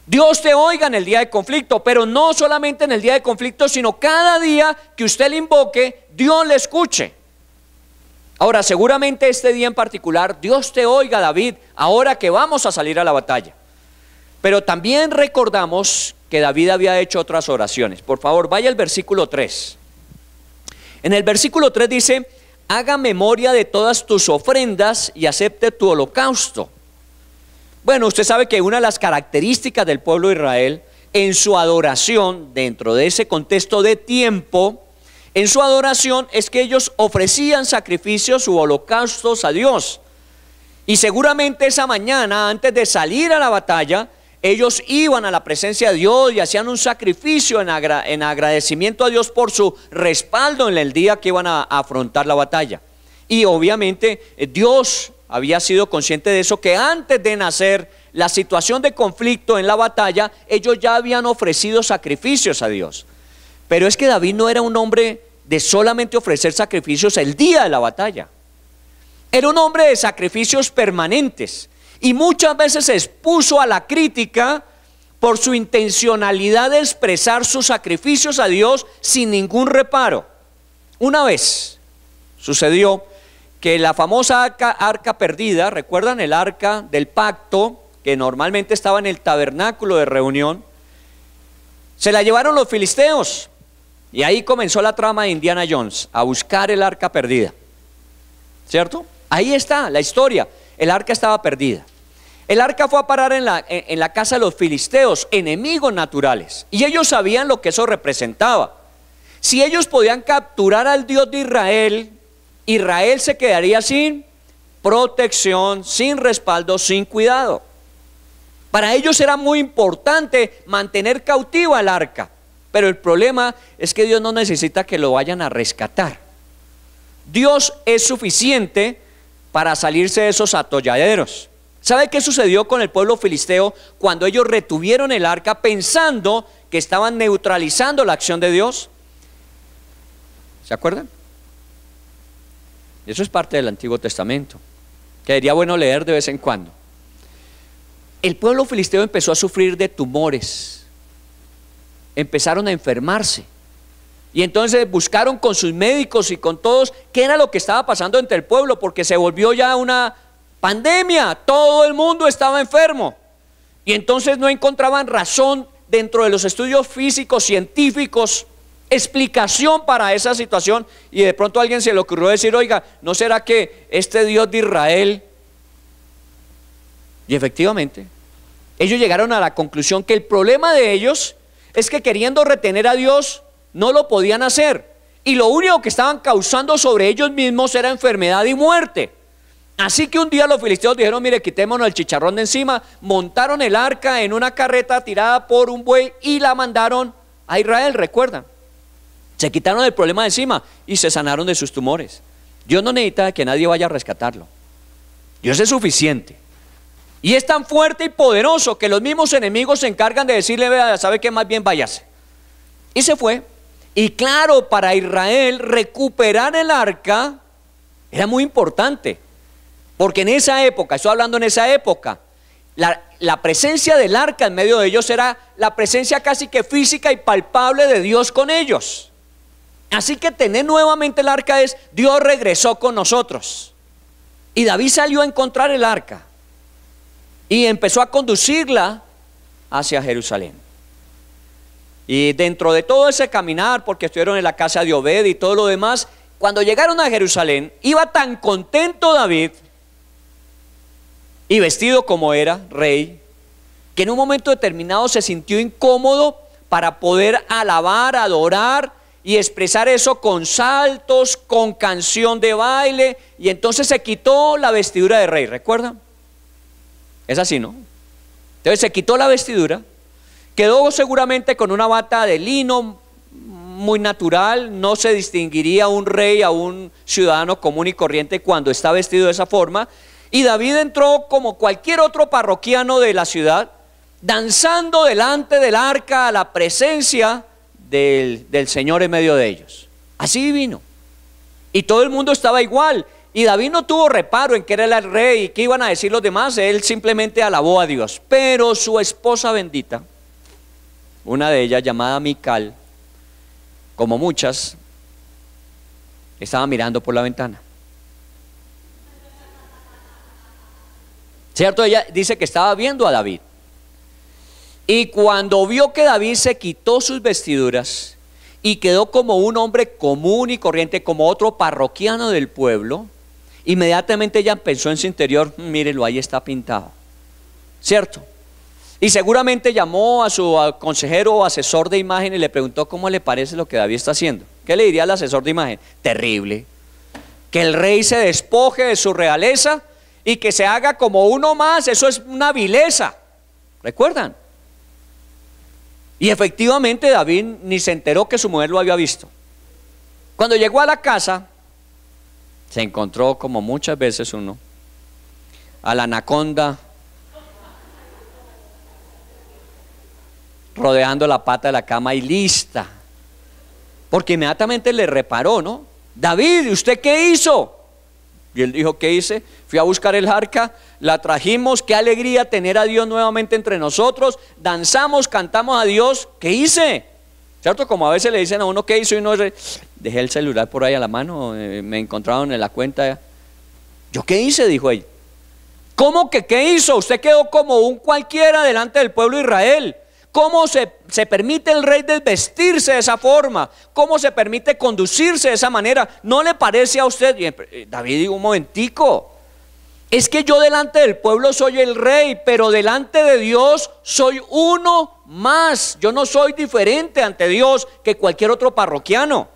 Speaker 2: Dios te oiga en el día de conflicto, pero no solamente en el día de conflicto, sino cada día que usted le invoque, Dios le escuche. Ahora, seguramente este día en particular, Dios te oiga, David, ahora que vamos a salir a la batalla. Pero también recordamos que David había hecho otras oraciones. Por favor, vaya al versículo 3. En el versículo 3 dice, haga memoria de todas tus ofrendas y acepte tu holocausto. Bueno, usted sabe que una de las características del pueblo de Israel en su adoración, dentro de ese contexto de tiempo, en su adoración es que ellos ofrecían sacrificios u holocaustos a Dios. Y seguramente esa mañana, antes de salir a la batalla, ellos iban a la presencia de Dios y hacían un sacrificio en agradecimiento a Dios por su respaldo en el día que iban a afrontar la batalla. Y obviamente Dios había sido consciente de eso, que antes de nacer la situación de conflicto en la batalla, ellos ya habían ofrecido sacrificios a Dios. Pero es que David no era un hombre de solamente ofrecer sacrificios el día de la batalla. Era un hombre de sacrificios permanentes y muchas veces se expuso a la crítica por su intencionalidad de expresar sus sacrificios a Dios sin ningún reparo. Una vez sucedió que la famosa arca perdida, ¿recuerdan el arca del pacto que normalmente estaba en el tabernáculo de reunión? Se la llevaron los filisteos y ahí comenzó la trama de Indiana Jones, a buscar el arca perdida, ¿cierto? Ahí está la historia, el arca estaba perdida. El arca fue a parar en la casa de los filisteos, enemigos naturales, y ellos sabían lo que eso representaba. Si ellos podían capturar al Dios de Israel, Israel se quedaría sin protección, sin respaldo, sin cuidado. Para ellos era muy importante mantener cautiva el arca, pero el problema es que Dios no necesita que lo vayan a rescatar. Dios es suficiente para salirse de esos atolladeros. ¿Sabe qué sucedió con el pueblo filisteo cuando ellos retuvieron el arca pensando que estaban neutralizando la acción de Dios? ¿Se acuerdan? Eso es parte del Antiguo Testamento, que sería bueno leer de vez en cuando. El pueblo filisteo empezó a sufrir de tumores, empezaron a enfermarse, y entonces buscaron con sus médicos y con todos qué era lo que estaba pasando entre el pueblo, porque se volvió ya una pandemia, todo el mundo estaba enfermo, y entonces no encontraban razón dentro de los estudios físicos, científicos, explicación para esa situación, y de pronto a alguien se le ocurrió decir, oiga, ¿no será que este Dios de Israel? Y efectivamente, Ellos llegaron a la conclusión que el problema de ellos es que queriendo retener a Dios no lo podían hacer, y lo único que estaban causando sobre ellos mismos era enfermedad y muerte. Así que un día los filisteos dijeron: mire, quitémonos el chicharrón de encima. Montaron el arca en una carreta tirada por un buey y la mandaron a Israel. Recuerdan, se quitaron el problema de encima y se sanaron de sus tumores. Dios no necesita que nadie vaya a rescatarlo. Dios es suficiente. Y es tan fuerte y poderoso que los mismos enemigos se encargan de decirle: vea, ¿sabe qué? Más bien váyase. Y se fue. Y claro, para Israel recuperar el arca era muy importante, porque en esa época, estoy hablando en esa época, la presencia del arca en medio de ellos era la presencia casi que física y palpable de Dios con ellos. Así que tener nuevamente el arca es: Dios regresó con nosotros. Y David salió a encontrar el arca y empezó a conducirla hacia Jerusalén. Y dentro de todo ese caminar, porque estuvieron en la casa de Obed y todo lo demás, cuando llegaron a Jerusalén, iba tan contento David y vestido como era, rey, que en un momento determinado se sintió incómodo para poder alabar, adorar y expresar eso con saltos, con canción de baile, y entonces se quitó la vestidura de rey. ¿Recuerdan? Es así, ¿no? Entonces se quitó la vestidura, quedó seguramente con una bata de lino muy natural. No se distinguiría un rey a un ciudadano común y corriente cuando está vestido de esa forma. Y David entró como cualquier otro parroquiano de la ciudad, danzando delante del arca a la presencia del Señor en medio de ellos. Así vino. Y todo el mundo estaba igual. Y David no tuvo reparo en que era el rey y qué iban a decir los demás. Él simplemente alabó a Dios. Pero su esposa bendita, una de ellas llamada Mical, como muchas, estaba mirando por la ventana. ¿Cierto? Ella dice que estaba viendo a David. Y cuando vio que David se quitó sus vestiduras y quedó como un hombre común y corriente, como otro parroquiano del pueblo, inmediatamente ella pensó en su interior: mírelo, ahí está pintado. ¿Cierto? Y seguramente llamó a su consejero o asesor de imagen y le preguntó: ¿cómo le parece lo que David está haciendo? ¿Qué le diría al asesor de imagen? Terrible. Que el rey se despoje de su realeza y que se haga como uno más, eso es una vileza. ¿Recuerdan? Y efectivamente David ni se enteró que su mujer lo había visto. Cuando llegó a la casa, se encontró, como muchas veces uno, a la anaconda rodeando la pata de la cama y lista, porque inmediatamente le reparó, ¿no? David, ¿usted qué hizo? Y él dijo: ¿qué hice? Fui a buscar el arca, la trajimos, qué alegría tener a Dios nuevamente entre nosotros, danzamos, cantamos a Dios. ¿Qué hice? ¿Cierto? Como a veces le dicen a uno: ¿qué hizo? Y uno dejé el celular por ahí a la mano, me encontraron en la cuenta. ¿Yo qué hice? Dijo él. ¿Cómo que qué hizo? Usted quedó como un cualquiera delante del pueblo de Israel. ¿Cómo se permite el rey desvestirse de esa forma? ¿Cómo se permite conducirse de esa manera? ¿No le parece a usted? Y David dijo: un momentico, es que yo delante del pueblo soy el rey, pero delante de Dios soy uno más. Yo no soy diferente ante Dios que cualquier otro parroquiano.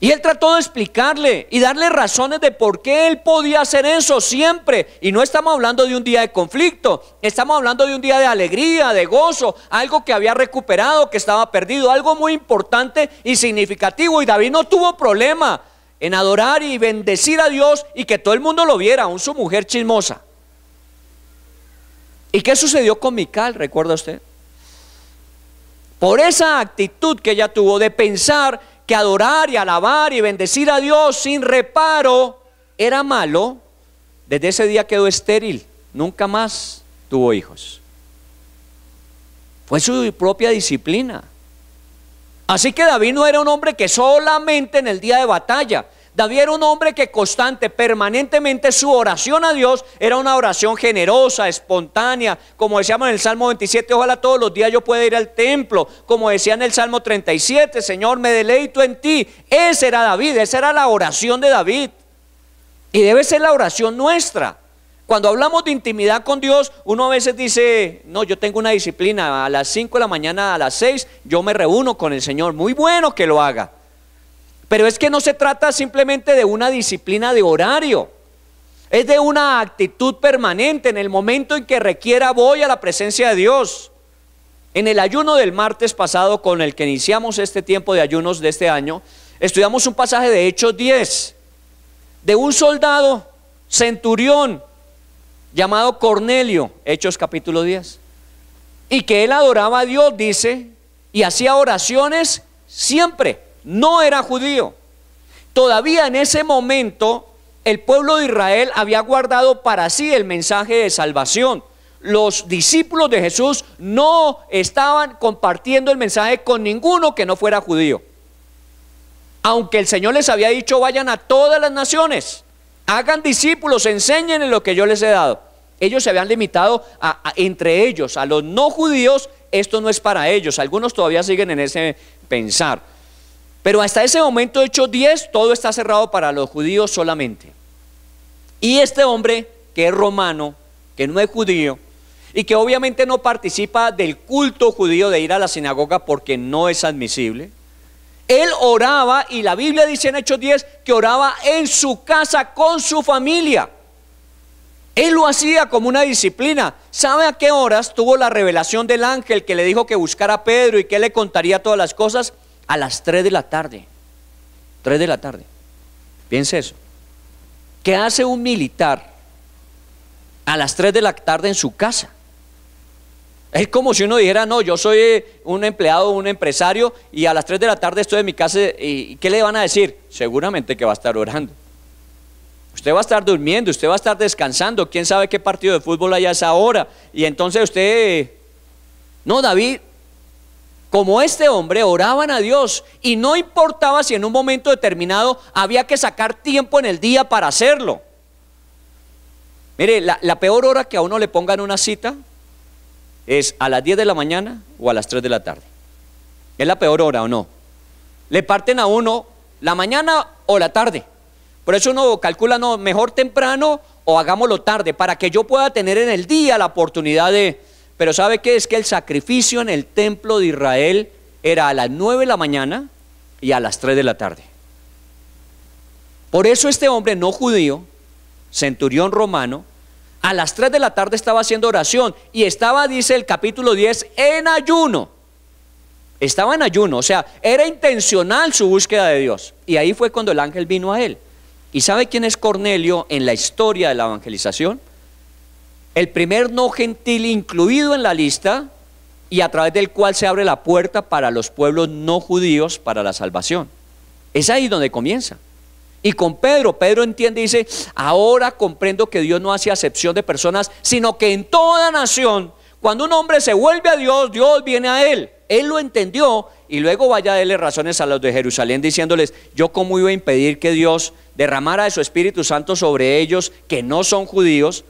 Speaker 2: Y él trató de explicarle y darle razones de por qué él podía hacer eso siempre. Y no estamos hablando de un día de conflicto, estamos hablando de un día de alegría, de gozo, algo que había recuperado, que estaba perdido, algo muy importante y significativo. Y David no tuvo problema en adorar y bendecir a Dios y que todo el mundo lo viera, aún su mujer chismosa. ¿Y qué sucedió con Mical? ¿Recuerda usted? Por esa actitud que ella tuvo de pensar que adorar y alabar y bendecir a Dios sin reparo era malo, desde ese día quedó estéril, nunca más tuvo hijos. Fue su propia disciplina. Así que David no era un hombre que solamente en el día de batalla. David era un hombre que constante, permanentemente su oración a Dios era una oración generosa, espontánea. Como decíamos en el Salmo 27, ojalá todos los días yo pueda ir al templo. Como decía en el Salmo 37, Señor, me deleito en ti. Ese era David, esa era la oración de David. Y debe ser la oración nuestra. Cuando hablamos de intimidad con Dios, uno a veces dice, no, yo tengo una disciplina, a las 5 de la mañana, a las 6, yo me reúno con el Señor. Muy bueno que lo haga. Pero es que no se trata simplemente de una disciplina de horario. Es de una actitud permanente. En el momento en que requiera, voy a la presencia de Dios. En el ayuno del martes pasado, con el que iniciamos este tiempo de ayunos de este año, estudiamos un pasaje de Hechos 10, de un soldado centurión llamado Cornelio, Hechos capítulo 10, y que él adoraba a Dios, dice, y hacía oraciones siempre. No era judío. Todavía en ese momento el pueblo de Israel había guardado para sí el mensaje de salvación. Los discípulos de Jesús no estaban compartiendo el mensaje con ninguno que no fuera judío. Aunque el Señor les había dicho, vayan a todas las naciones, hagan discípulos, enséñenles lo que yo les he dado. Ellos se habían limitado entre ellos, a los no judíos, esto no es para ellos. Algunos todavía siguen en ese pensar. Pero hasta ese momento, Hechos 10, todo está cerrado para los judíos solamente. Y este hombre, que es romano, que no es judío, y que obviamente no participa del culto judío de ir a la sinagoga porque no es admisible, él oraba, y la Biblia dice en Hechos 10 que oraba en su casa con su familia. Él lo hacía como una disciplina. ¿Sabe a qué horas tuvo la revelación del ángel que le dijo que buscara a Pedro y que le contaría todas las cosas? A las 3 de la tarde. 3 de la tarde. Piense eso. ¿Qué hace un militar a las 3 de la tarde en su casa? Es como si uno dijera, no, yo soy un empleado, un empresario, y a las 3 de la tarde estoy en mi casa, ¿y qué le van a decir? Seguramente que va a estar orando. Usted va a estar durmiendo, usted va a estar descansando, quién sabe qué partido de fútbol hay a esa hora. Y entonces usted, no, David, como este hombre, oraban a Dios, y no importaba si en un momento determinado había que sacar tiempo en el día para hacerlo. Mire, la peor hora que a uno le pongan una cita es a las 10 de la mañana o a las 3 de la tarde. ¿Es la peor hora o no? Le parten a uno la mañana o la tarde. Por eso uno calcula, no, mejor temprano o hagámoslo tarde, para que yo pueda tener en el día la oportunidad de... Pero ¿sabe qué? Es que el sacrificio en el templo de Israel era a las 9 de la mañana y a las 3 de la tarde. Por eso este hombre no judío, centurión romano, a las 3 de la tarde estaba haciendo oración, y estaba, dice el capítulo 10, en ayuno. Estaba en ayuno, o sea, era intencional su búsqueda de Dios. Y ahí fue cuando el ángel vino a él. ¿Y sabe quién es Cornelio en la historia de la evangelización? El primer no gentil incluido en la lista, y a través del cual se abre la puerta para los pueblos no judíos para la salvación. Es ahí donde comienza. Y con Pedro entiende y dice, ahora comprendo que Dios no hace acepción de personas, sino que en toda nación, cuando un hombre se vuelve a Dios, Dios viene a él. Él lo entendió, y luego vaya a darle razones a los de Jerusalén diciéndoles, yo cómo iba a impedir que Dios derramara de su Espíritu Santo sobre ellos que no son judíos,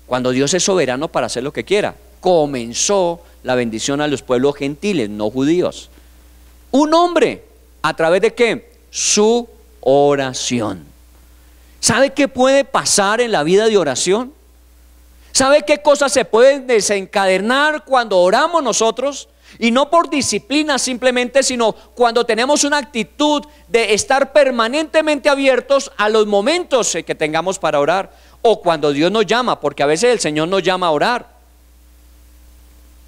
Speaker 2: cuando Dios es soberano para hacer lo que quiera. Comenzó la bendición a los pueblos gentiles, no judíos. Un hombre, ¿a través de qué? Su oración. ¿Sabe qué puede pasar en la vida de oración? ¿Sabe qué cosas se pueden desencadenar cuando oramos nosotros? Y no por disciplina simplemente, sino cuando tenemos una actitud de estar permanentemente abiertos a los momentos que tengamos para orar, o cuando Dios nos llama, porque a veces el Señor nos llama a orar.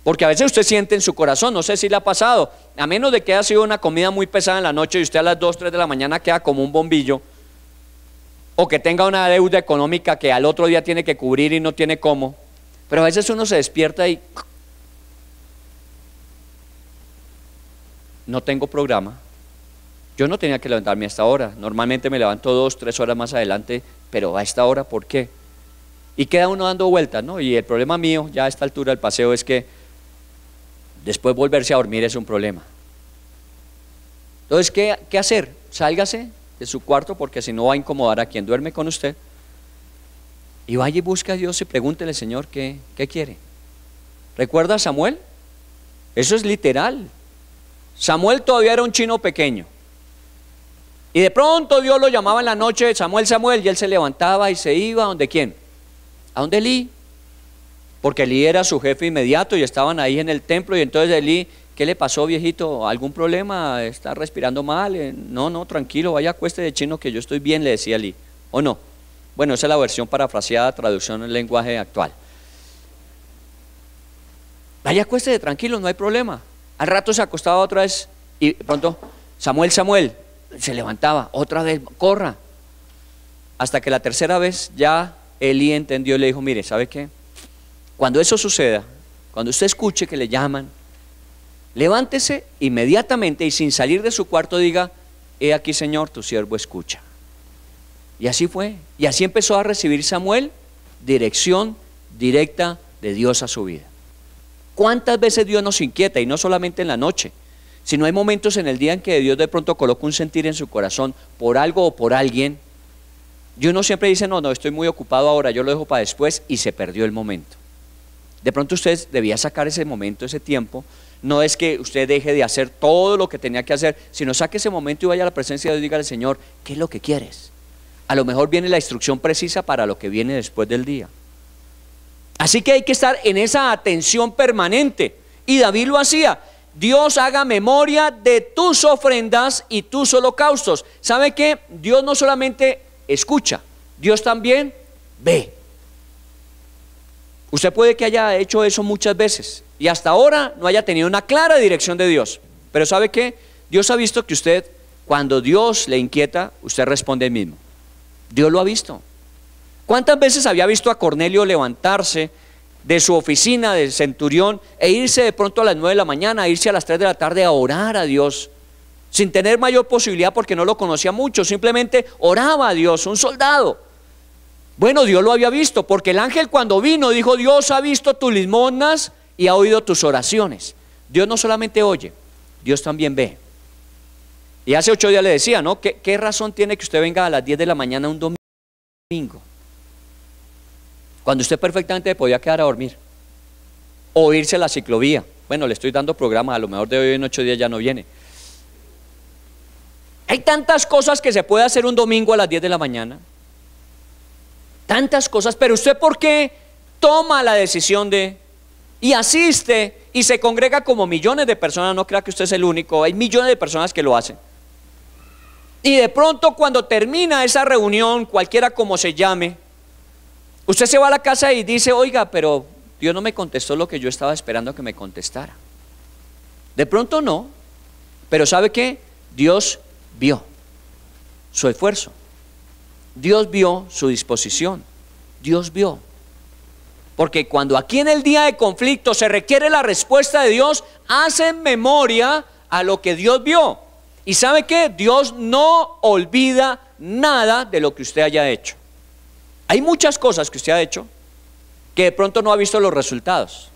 Speaker 2: Porque a veces usted siente en su corazón, no sé si le ha pasado, a menos de que haya sido una comida muy pesada en la noche y usted a las 2, 3 de la mañana queda como un bombillo, o que tenga una deuda económica que al otro día tiene que cubrir y no tiene cómo, pero a veces uno se despierta y no tengo programa. Yo no tenía que levantarme a esta hora, normalmente me levanto 2, 3 horas más adelante, pero a esta hora, ¿por qué? Y queda uno dando vueltas, ¿no? Y el problema mío ya a esta altura del paseo es que después volverse a dormir es un problema. Entonces, ¿qué hacer? Sálgase de su cuarto, porque si no va a incomodar a quien duerme con usted, y vaya y busque a Dios y pregúntele, Señor, ¿qué quiere? ¿Recuerda a Samuel? Eso es literal. Samuel todavía era un chino pequeño, y de pronto Dios lo llamaba en la noche, Samuel, Samuel, y él se levantaba y se iba, ¿donde quién? ¿A dónde Elí? Porque Elí era su jefe inmediato y estaban ahí en el templo y entonces Elí, ¿qué le pasó, viejito? ¿Algún problema? ¿Está respirando mal? No, tranquilo, vaya acueste de chino que yo estoy bien, le decía Elí. ¿O no? Bueno, esa es la versión parafraseada, traducción en lenguaje actual. Vaya acuéstese, tranquilo, no hay problema. Al rato se acostaba otra vez y pronto, Samuel, se levantaba, otra vez, corra. Hasta que la tercera vez ya Elí entendió y le dijo, mire, ¿sabe qué? Cuando eso suceda, cuando usted escuche que le llaman, levántese inmediatamente y sin salir de su cuarto diga, he aquí, Señor, tu siervo escucha. Y así fue, y así empezó a recibir Samuel dirección directa de Dios a su vida. ¿Cuántas veces Dios nos inquieta? Y no solamente en la noche, sino hay momentos en el día en que Dios de pronto coloca un sentir en su corazón por algo o por alguien, y uno siempre dice, no, estoy muy ocupado ahora, yo lo dejo para después, y se perdió el momento. De pronto usted debía sacar ese momento, ese tiempo. No es que usted deje de hacer todo lo que tenía que hacer, sino saque ese momento y vaya a la presencia de Dios y dígale, Señor, ¿qué es lo que quieres? A lo mejor viene la instrucción precisa para lo que viene después del día. Así que hay que estar en esa atención permanente. Y David lo hacía. Dios haga memoria de tus ofrendas y tus holocaustos. ¿Sabe qué? Dios no solamente escucha, Dios también ve. Usted puede que haya hecho eso muchas veces y hasta ahora no haya tenido una clara dirección de Dios. Pero ¿sabe qué? Dios ha visto que usted, cuando Dios le inquieta, usted responde mismo. Dios lo ha visto. ¿Cuántas veces había visto a Cornelio levantarse de su oficina del centurión e irse de pronto a las 9 de la mañana, irse a las 3 de la tarde a orar a Dios, sin tener mayor posibilidad porque no lo conocía mucho, simplemente oraba a Dios, un soldado? Bueno, Dios lo había visto, porque el ángel cuando vino dijo, Dios ha visto tus limosnas y ha oído tus oraciones. Dios no solamente oye, Dios también ve. Y hace 8 días le decía, ¿no? ¿Qué razón tiene que usted venga a las 10 de la mañana un domingo? Cuando usted perfectamente podía quedar a dormir o irse a la ciclovía. Bueno, le estoy dando programas, a lo mejor de hoy en 8 días ya no viene. Hay tantas cosas que se puede hacer un domingo a las 10 de la mañana. Tantas cosas, pero usted ¿por qué toma la decisión y asiste y se congrega como millones de personas? No crea que usted es el único, hay millones de personas que lo hacen. Y de pronto cuando termina esa reunión, cualquiera como se llame, usted se va a la casa y dice, oiga, pero Dios no me contestó lo que yo estaba esperando que me contestara. De pronto no, pero ¿sabe qué? Dios vio su esfuerzo. Dios vio su disposición, Dios vio. Porque cuando aquí en el día de conflicto se requiere la respuesta de Dios, hacen memoria a lo que Dios vio. Y ¿sabe qué? Dios no olvida nada de lo que usted haya hecho. Hay muchas cosas que usted ha hecho que de pronto no ha visto los resultados.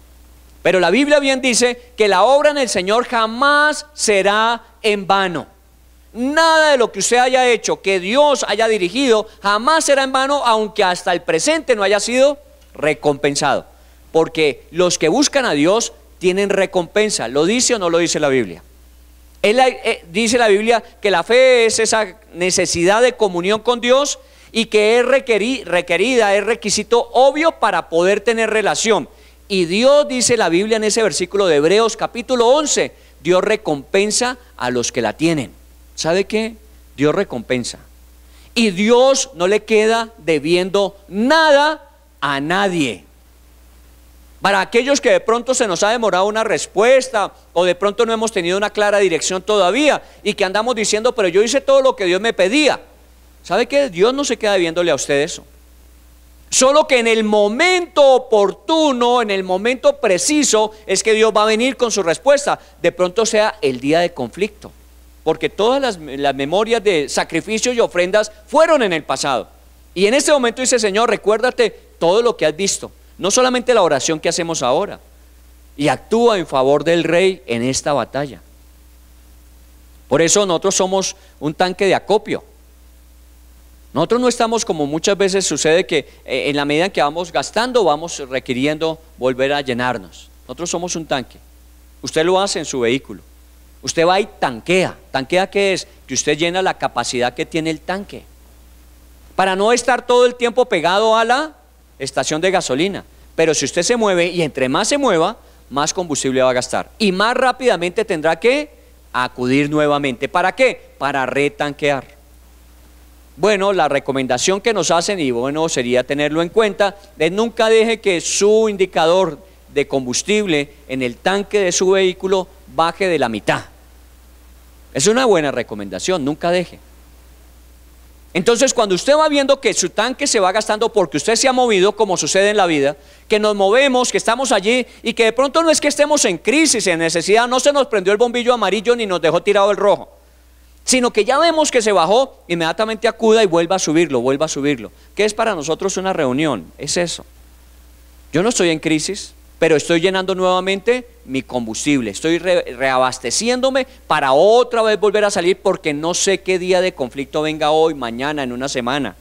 Speaker 2: Pero la Biblia bien dice que la obra en el Señor jamás será en vano. Nada de lo que usted haya hecho, que Dios haya dirigido, jamás será en vano, aunque hasta el presente no haya sido recompensado. Porque los que buscan a Dios tienen recompensa. ¿Lo dice o no lo dice la Biblia? Dice la Biblia que la fe es esa necesidad de comunión con Dios y que es requerida, es requisito obvio para poder tener relación. Y Dios, dice la Biblia en ese versículo de Hebreos capítulo 11, Dios recompensa a los que la tienen. ¿Sabe qué? Dios recompensa. Y Dios no le queda debiendo nada a nadie. Para aquellos que de pronto se nos ha demorado una respuesta o de pronto no hemos tenido una clara dirección todavía y que andamos diciendo, pero yo hice todo lo que Dios me pedía. ¿Sabe qué? Dios no se queda debiéndole a usted eso. Solo que en el momento oportuno, en el momento preciso, es que Dios va a venir con su respuesta. De pronto sea el día de conflicto. Porque todas las memorias de sacrificios y ofrendas fueron en el pasado. Y en este momento dice, Señor, recuérdate todo lo que has visto. No solamente la oración que hacemos ahora. Y actúa en favor del rey en esta batalla. Por eso nosotros somos un tanque de acopio. Nosotros no estamos como muchas veces sucede que en la medida en que vamos gastando, vamos requiriendo volver a llenarnos. Nosotros somos un tanque. Usted lo hace en su vehículo. Usted va y tanquea. ¿Tanquea qué es? Que usted llena la capacidad que tiene el tanque. Para no estar todo el tiempo pegado a la estación de gasolina. Pero si usted se mueve, y entre más se mueva, más combustible va a gastar. Y más rápidamente tendrá que acudir nuevamente. ¿Para qué? Para retanquear. Bueno, la recomendación que nos hacen, y bueno, sería tenerlo en cuenta, es nunca deje que su indicador de combustible en el tanque de su vehículo baje de la mitad. Es una buena recomendación, nunca deje. Entonces, cuando usted va viendo que su tanque se va gastando porque usted se ha movido, como sucede en la vida, que nos movemos, que estamos allí y que de pronto no es que estemos en crisis, en necesidad, no se nos prendió el bombillo amarillo ni nos dejó tirado el rojo, sino que ya vemos que se bajó, inmediatamente acuda y vuelva a subirlo, vuelva a subirlo. ¿Qué es para nosotros una reunión? Es eso. Yo no estoy en crisis, pero estoy llenando nuevamente mi combustible, estoy reabasteciéndome para otra vez volver a salir porque no sé qué día de conflicto venga hoy, mañana, en una semana.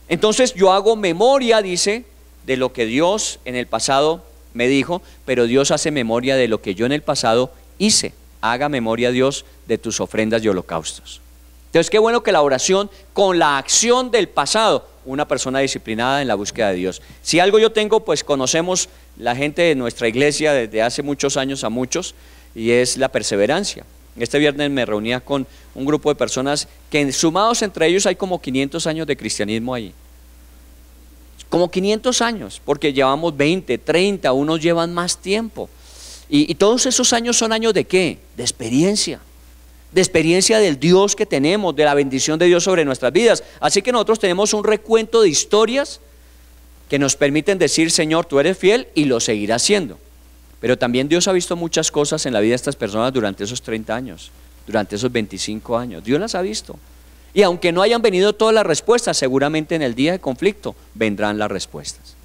Speaker 2: Entonces yo hago memoria, dice, de lo que Dios en el pasado me dijo, pero Dios hace memoria de lo que yo en el pasado hice. Haga memoria, Dios, de tus ofrendas y holocaustos. Entonces qué bueno que la oración con la acción del pasado, una persona disciplinada en la búsqueda de Dios. Si algo yo tengo, pues conocemos la gente de nuestra iglesia desde hace muchos años a muchos, y es la perseverancia. Este viernes me reunía con un grupo de personas que sumados entre ellos hay como 500 años de cristianismo ahí. Como 500 años, porque llevamos 20, 30, unos llevan más tiempo. Y todos esos años son años ¿de qué? De experiencia del Dios que tenemos, de la bendición de Dios sobre nuestras vidas. Así que nosotros tenemos un recuento de historias que nos permiten decir, Señor, tú eres fiel y lo seguirás siendo. Pero también Dios ha visto muchas cosas en la vida de estas personas durante esos 30 años, durante esos 25 años. Dios las ha visto. Y aunque no hayan venido todas las respuestas, seguramente en el día de conflicto vendrán las respuestas.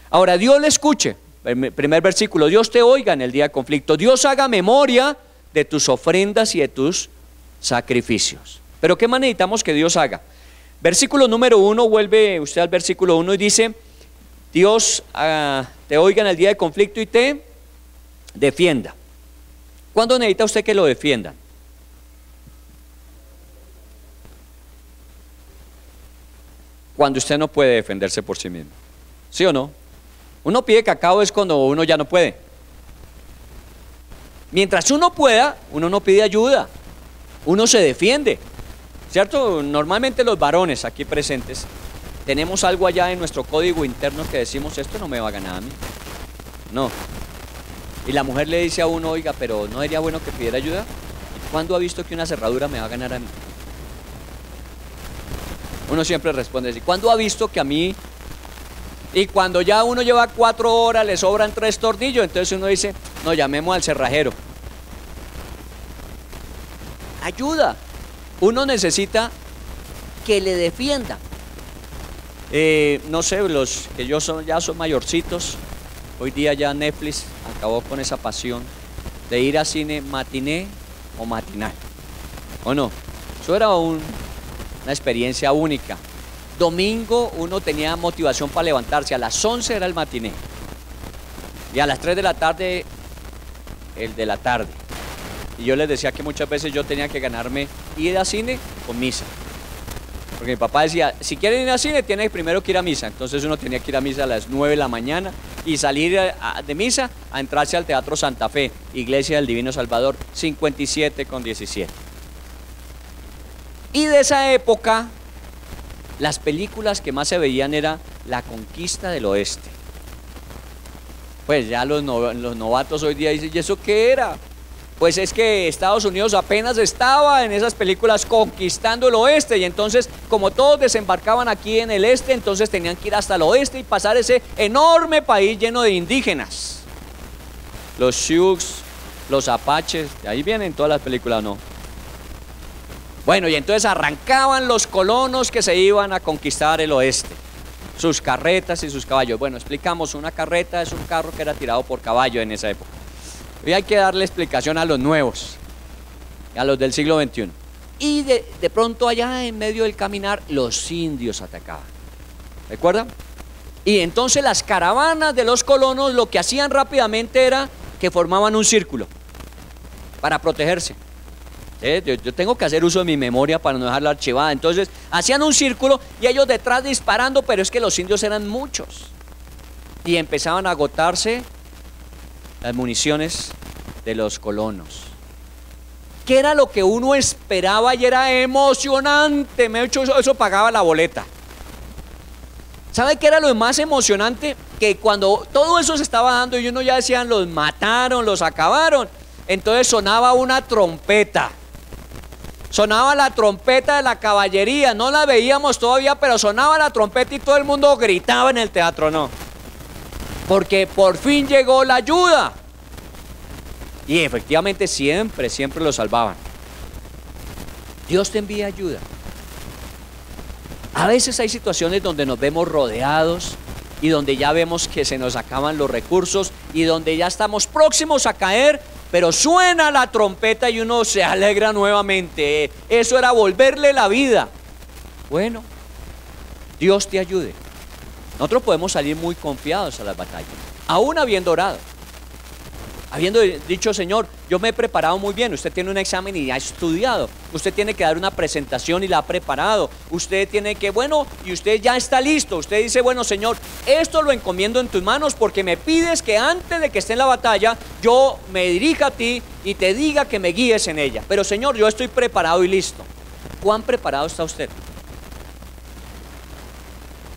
Speaker 2: Ahora, Dios le escuche. Primer versículo, Dios te oiga en el día de conflicto. Dios haga memoria de tus ofrendas y de tus sacrificios. Pero ¿qué más necesitamos que Dios haga? Versículo número 1, vuelve usted al versículo 1 y dice, Dios te oiga en el día de conflicto y te defienda. ¿Cuándo necesita usted que lo defiendan? Cuando usted no puede defenderse por sí mismo. ¿Sí o no? Uno pide cacao es cuando uno ya no puede. Mientras uno pueda, uno no pide ayuda, uno se defiende, ¿cierto? Normalmente los varones aquí presentes tenemos algo allá en nuestro código interno que decimos, esto no me va a ganar a mí, no. Y la mujer le dice a uno, oiga, pero ¿no sería bueno que pidiera ayuda? ¿Cuándo ha visto que una cerradura me va a ganar a mí? Uno siempre responde así, ¿cuándo ha visto que a mí? Y cuando ya uno lleva 4 horas, le sobran 3 tornillos, entonces uno dice, no, llamemos al cerrajero. Ayuda. Uno necesita que le defienda. No sé, los que ya son mayorcitos, hoy día ya Netflix acabó con esa pasión de ir a cine matiné o matinal. ¿O no? Eso era una experiencia única. Domingo uno tenía motivación para levantarse, a las 11 era el matiné y a las 3 de la tarde el de la tarde. Y yo les decía que muchas veces yo tenía que ganarme ir a cine con misa, porque mi papá decía, si quieren ir a cine tienen primero que ir a misa. Entonces uno tenía que ir a misa a las 9 de la mañana y salir de misa a entrarse al Teatro Santa Fe, Iglesia del Divino Salvador, 57/17. Y de esa época las películas que más se veían era La Conquista del Oeste. Pues ya los novatos hoy día dicen, ¿y eso qué era? Pues es que Estados Unidos apenas estaba en esas películas conquistando el oeste, y entonces como todos desembarcaban aquí en el este, entonces tenían que ir hasta el oeste y pasar ese enorme país lleno de indígenas. Los Sioux, los Apaches, de ahí vienen todas las películas, ¿no? Bueno, y entonces arrancaban los colonos que se iban a conquistar el oeste, sus carretas y sus caballos. Bueno, explicamos, una carreta es un carro que era tirado por caballo en esa época. Y hay que darle explicación a los nuevos, a los del siglo XXI. Y de pronto allá en medio del caminar, los indios atacaban. ¿Recuerdan? Y entonces las caravanas de los colonos lo que hacían rápidamente era que formaban un círculo para protegerse. Yo tengo que hacer uso de mi memoria para no dejarla archivada. Entonces hacían un círculo y ellos detrás disparando, pero es que los indios eran muchos. Y empezaban a agotarse las municiones de los colonos. ¿Qué era lo que uno esperaba y era emocionante? Me he hecho eso pagaba la boleta. ¿Sabe qué era lo más emocionante? Que cuando todo eso se estaba dando y uno ya decían, los mataron, los acabaron, entonces sonaba una trompeta. Sonaba la trompeta de la caballería, no la veíamos todavía, pero sonaba la trompeta y todo el mundo gritaba en el teatro, ¿no? Porque por fin llegó la ayuda. Y efectivamente siempre lo salvaban. Dios te envía ayuda. A veces hay situaciones donde nos vemos rodeados y donde ya vemos que se nos acaban los recursos y donde ya estamos próximos a caer, pero suena la trompeta y uno se alegra nuevamente. Eso era volverle la vida. Bueno, Dios te ayude. Nosotros podemos salir muy confiados a las batallas, aún habiendo orado, habiendo dicho, Señor, yo me he preparado muy bien. Usted tiene un examen y ha estudiado. Usted tiene que dar una presentación y la ha preparado. Usted tiene que, y usted ya está listo. Usted dice, bueno, Señor, esto lo encomiendo en tus manos porque me pides que antes de que esté en la batalla, yo me dirija a ti y te diga que me guíes en ella. Pero, Señor, yo estoy preparado y listo. ¿Cuán preparado está usted?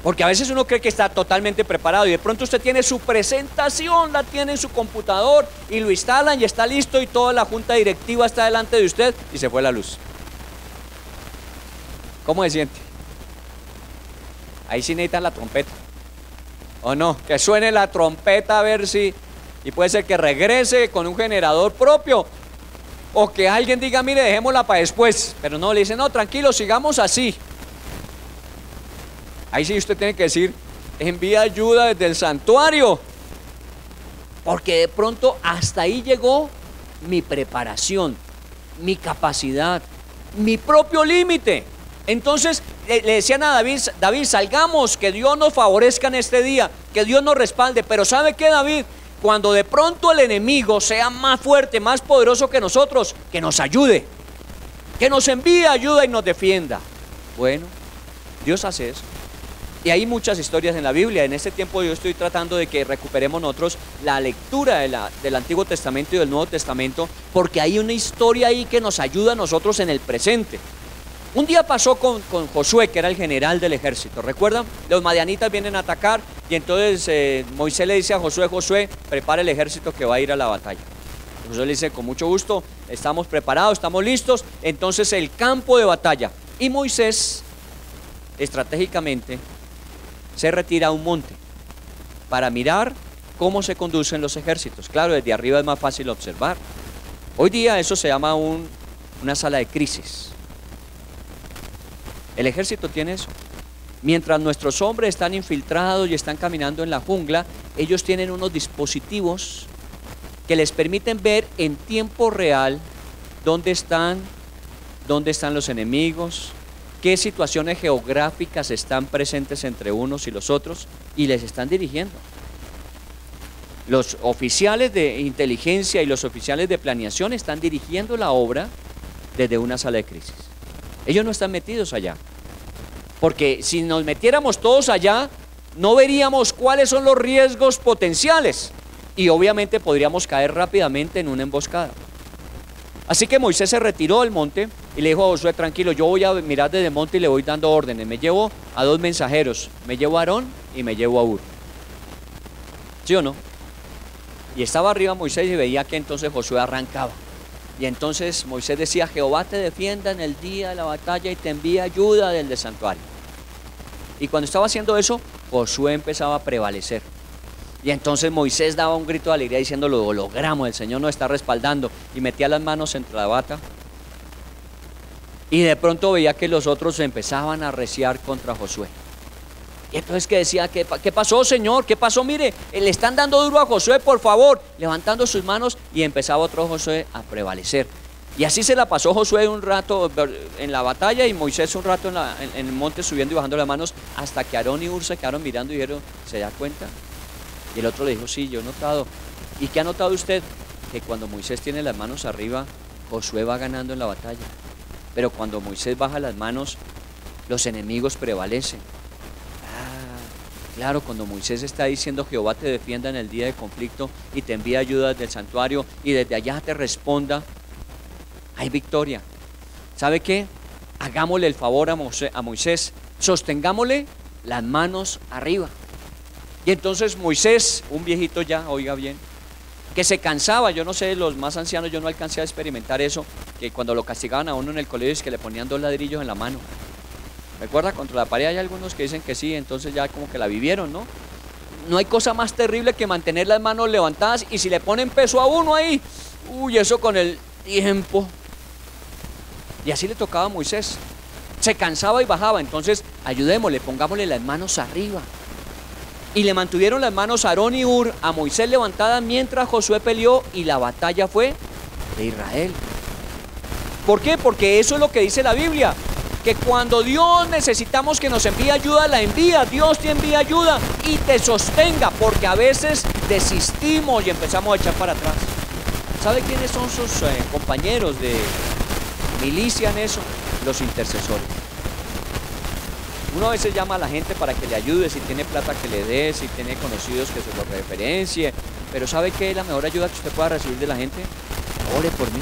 Speaker 2: Porque a veces uno cree que está totalmente preparado y de pronto usted tiene su presentación, la tiene en su computador y lo instalan y está listo y toda la junta directiva está delante de usted y se fue la luz. ¿Cómo se siente? Ahí sí necesitan la trompeta. ¿O no? Que suene la trompeta a ver si... Y puede ser que regrese con un generador propio o que alguien diga, mire, dejémosla para después. Pero no, le dicen, no, tranquilo, sigamos así. Ahí sí usted tiene que decir, envía ayuda desde el santuario. Porque de pronto hasta ahí llegó mi preparación, mi capacidad, mi propio límite. Entonces le decían a David, salgamos, que Dios nos favorezca en este día, que Dios nos respalde. Pero ¿sabe qué, David? Cuando de pronto el enemigo sea más fuerte, más poderoso que nosotros, que nos ayude, que nos envíe ayuda y nos defienda. Bueno, Dios hace eso. Y hay muchas historias en la Biblia. En este tiempo yo estoy tratando de que recuperemos nosotros la lectura del Antiguo Testamento y del Nuevo Testamento, porque hay una historia ahí que nos ayuda a nosotros en el presente. Un día pasó con Josué, que era el general del ejército. ¿Recuerdan? Los madianitas vienen a atacar y entonces Moisés le dice a Josué, prepara el ejército que va a ir a la batalla. Josué le dice, con mucho gusto, estamos preparados, estamos listos. Entonces el campo de batalla. Y Moisés, estratégicamente, se retira a un monte para mirar cómo se conducen los ejércitos. Claro, desde arriba es más fácil observar. Hoy día eso se llama una sala de crisis. El ejército tiene eso. Mientras nuestros hombres están infiltrados y están caminando en la jungla, ellos tienen unos dispositivos que les permiten ver en tiempo real dónde están los enemigos, qué situaciones geográficas están presentes entre unos y los otros, y les están dirigiendo. Los oficiales de inteligencia y los oficiales de planeación están dirigiendo la obra desde una sala de crisis. Ellos no están metidos allá, porque si nos metiéramos todos allá, no veríamos cuáles son los riesgos potenciales, y obviamente podríamos caer rápidamente en una emboscada. Así que Moisés se retiró del monte y le dijo a Josué, tranquilo, yo voy a mirar desde el monte y le voy dando órdenes. Me llevo a 2 mensajeros, me llevo a Aarón y me llevo a Hur. ¿Sí o no? Y estaba arriba Moisés y veía que entonces Josué arrancaba. Y entonces Moisés decía, Jehová te defienda en el día de la batalla y te envía ayuda del santuario. Y cuando estaba haciendo eso, Josué empezaba a prevalecer. Y entonces Moisés daba un grito de alegría diciendo, lo logramos, el Señor nos está respaldando. Y metía las manos entre la bata. Y de pronto veía que los otros empezaban a arreciar contra Josué. Y entonces que decía, ¿qué pasó, Señor? ¿Qué pasó? Mire, le están dando duro a Josué, por favor. Levantando sus manos y empezaba otro Josué a prevalecer. Y así se la pasó Josué un rato en la batalla y Moisés un rato en el monte subiendo y bajando las manos, hasta que Aarón y Hur se quedaron mirando y dijeron, ¿se da cuenta? Y el otro le dijo, sí, yo he notado. ¿Y qué ha notado usted? Que cuando Moisés tiene las manos arriba, Josué va ganando en la batalla. Pero cuando Moisés baja las manos, los enemigos prevalecen. Claro, cuando Moisés está diciendo Jehová te defienda en el día de conflicto y te envía ayuda desde el santuario y desde allá te responda, hay victoria. ¿Sabe qué? Hagámosle el favor a Moisés, sostengámosle las manos arriba. Y entonces Moisés, un viejito ya, oiga bien, que se cansaba, yo no sé, los más ancianos, yo no alcancé a experimentar eso, que cuando lo castigaban a uno en el colegio es que le ponían 2 ladrillos en la mano. ¿Recuerda? Contra la pared hay algunos que dicen que sí, entonces ya como que la vivieron, ¿no? No hay cosa más terrible que mantener las manos levantadas y si le ponen peso a uno ahí, uy, eso con el tiempo. Y así le tocaba a Moisés. Se cansaba y bajaba, entonces ayudémosle, pongámosle las manos arriba. Y le mantuvieron las manos Aarón y Hur a Moisés levantadas mientras Josué peleó y la batalla fue de Israel. ¿Por qué? Porque eso es lo que dice la Biblia, que cuando Dios necesitamos que nos envíe ayuda, la envía, Dios te envía ayuda y te sostenga, porque a veces desistimos y empezamos a echar para atrás. ¿Sabe quiénes son sus compañeros de milicia en eso? Los intercesores. Uno a veces llama a la gente para que le ayude, si tiene plata que le dé, si tiene conocidos que se lo referencie, pero ¿sabe qué es la mejor ayuda que usted pueda recibir de la gente? Ore por mí.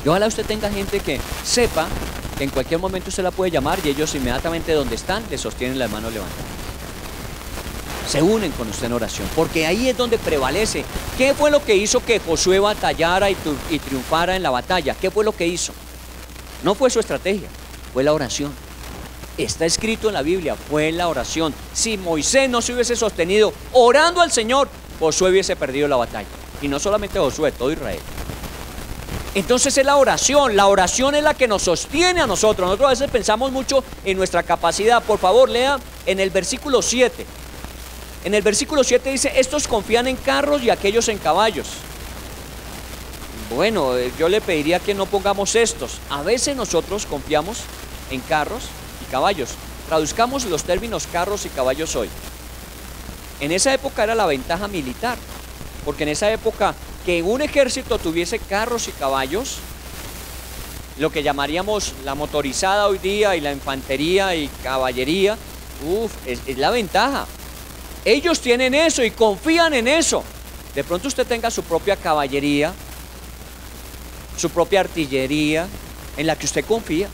Speaker 2: Y ojalá usted tenga gente que sepa que en cualquier momento usted la puede llamar y ellos inmediatamente donde están le sostienen las manos levantadas. Se unen con usted en oración, porque ahí es donde prevalece. ¿Qué fue lo que hizo que Josué batallara y triunfara en la batalla? ¿Qué fue lo que hizo? No fue su estrategia, fue la oración. Está escrito en la Biblia, fue la oración. Si Moisés no se hubiese sostenido orando al Señor, Josué hubiese perdido la batalla. Y no solamente Josué, todo Israel. Entonces es la oración es la que nos sostiene a nosotros. Nosotros a veces pensamos mucho en nuestra capacidad. Por favor, lea en el versículo 7. En el versículo 7 dice, estos confían en carros y aquellos en caballos. Bueno, yo le pediría que no pongamos estos. A veces nosotros confiamos en carros y caballos. Traduzcamos los términos carros y caballos hoy. En esa época era la ventaja militar, porque en esa época que un ejército tuviese carros y caballos, lo que llamaríamos la motorizada hoy día y la infantería y caballería, es la ventaja. Ellos tienen eso y confían en eso. De pronto usted tenga su propia caballería, su propia artillería, en la que usted confía.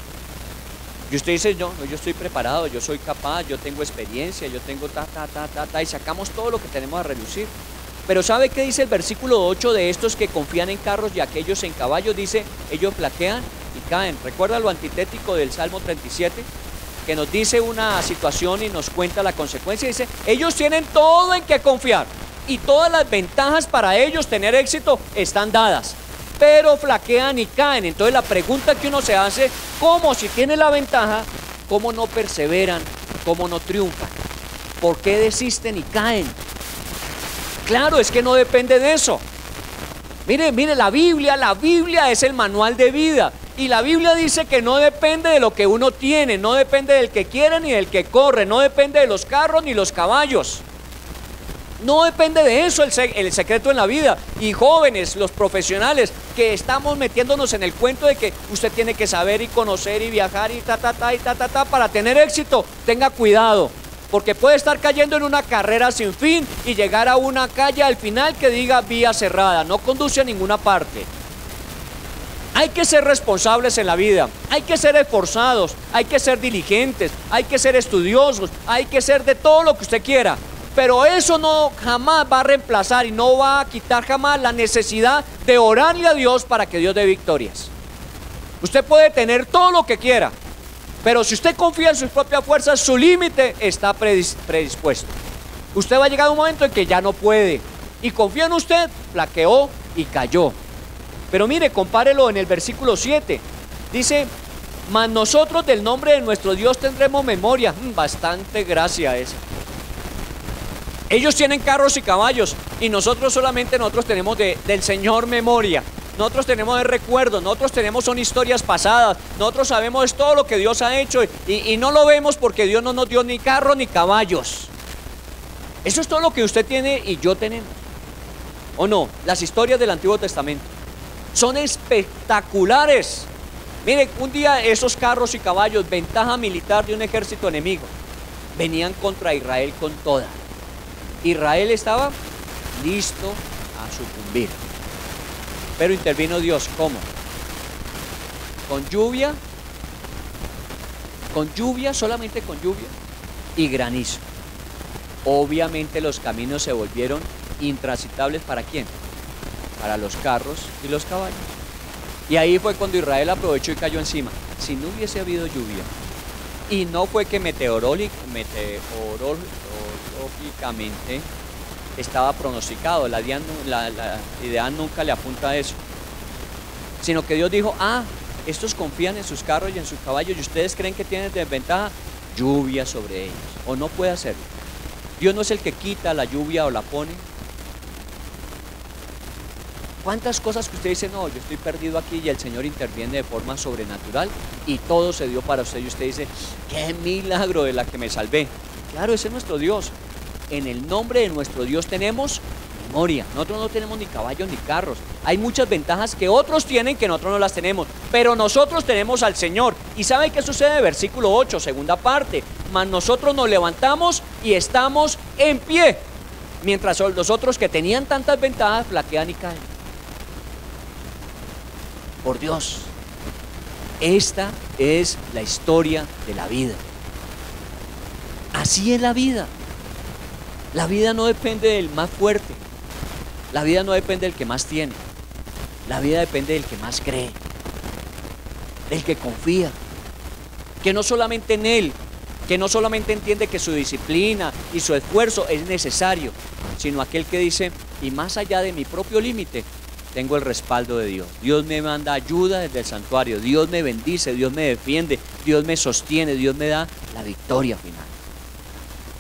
Speaker 2: Y usted dice, no, yo estoy preparado, yo soy capaz, yo tengo experiencia, yo tengo y sacamos todo lo que tenemos a relucir. Pero ¿sabe qué dice el versículo 8 de estos que confían en carros y aquellos en caballos? Dice, ellos flaquean y caen. ¿Recuerda lo antitético del Salmo 37? Que nos dice una situación y nos cuenta la consecuencia. Dice, ellos tienen todo en que confiar y todas las ventajas para ellos tener éxito están dadas, pero flaquean y caen. Entonces la pregunta que uno se hace, ¿cómo si tiene la ventaja, cómo no perseveran, cómo no triunfan? ¿Por qué desisten y caen? Claro, es que no depende de eso. Mire, la Biblia es el manual de vida. Y la Biblia dice que no depende de lo que uno tiene, no depende del que quiere ni del que corre, no depende de los carros ni los caballos. No depende de eso el secreto en la vida. Y jóvenes, los profesionales, que estamos metiéndonos en el cuento de que usted tiene que saber y conocer y viajar y para tener éxito, tenga cuidado. Porque puede estar cayendo en una carrera sin fin y llegar a una calle al final que diga vía cerrada, no conduce a ninguna parte. Hay que ser responsables en la vida, hay que ser esforzados, hay que ser diligentes, hay que ser estudiosos, hay que ser de todo lo que usted quiera. Pero eso no jamás va a reemplazar y no va a quitar jamás la necesidad de orarle a Dios para que Dios dé victorias. Usted puede tener todo lo que quiera, pero si usted confía en sus propias fuerzas, su límite está predispuesto. Usted va a llegar a un momento en que ya no puede. Y confía en usted, flaqueó y cayó. Pero mire, compárelo en el versículo 7. Dice, mas nosotros del nombre de nuestro Dios tendremos memoria. Bastante gracia esa. Ellos tienen carros y caballos y nosotros tenemos del Señor memoria. Nosotros tenemos de recuerdos, nosotros son historias pasadas, nosotros sabemos todo lo que Dios ha hecho y no lo vemos porque Dios no nos dio ni carro ni caballos. Eso es todo lo que usted tiene y yo tenemos. ¿O no? Las historias del Antiguo Testamento. son espectaculares. Miren, un día esos carros y caballos, ventaja militar de un ejército enemigo, venían contra Israel con toda. Israel estaba listo a sucumbir. Pero intervino Dios, ¿cómo? Con lluvia, solamente con lluvia y granizo. Obviamente los caminos se volvieron intransitables. ¿Para quién? Para los carros y los caballos. Y ahí fue cuando Israel aprovechó y cayó encima. Si no hubiese habido lluvia, y no fue que meteorológicamente estaba pronosticado, la idea nunca le apunta a eso, sino que Dios dijo, estos confían en sus carros y en sus caballos y ustedes creen que tienen desventaja, lluvia sobre ellos, o no puede hacerlo. Dios no es el que quita la lluvia o la pone. ¿Cuántas cosas que usted dice, no, yo estoy perdido aquí y el Señor interviene de forma sobrenatural y todo se dio para usted y usted dice, qué milagro de la que me salvé? Claro, ese es nuestro Dios. En el nombre de nuestro Dios tenemos memoria. Nosotros no tenemos ni caballos ni carros. Hay muchas ventajas que otros tienen que nosotros no las tenemos, pero nosotros tenemos al Señor. ¿Y sabe qué sucede? Versículo 8, segunda parte. Mas nosotros nos levantamos y estamos en pie, mientras los otros que tenían tantas ventajas flaquean y caen. Por Dios, esta es la historia de la vida. Así es la vida. La vida no depende del más fuerte. La vida no depende del que más tiene. La vida depende del que más cree, del que confía, que no solamente en Él, que no solamente entiende que su disciplina y su esfuerzo es necesario, sino aquel que dice, y más allá de mi propio límite, tengo el respaldo de Dios. Dios me manda ayuda desde el santuario, Dios me bendice, Dios me defiende, Dios me sostiene, Dios me da la victoria final.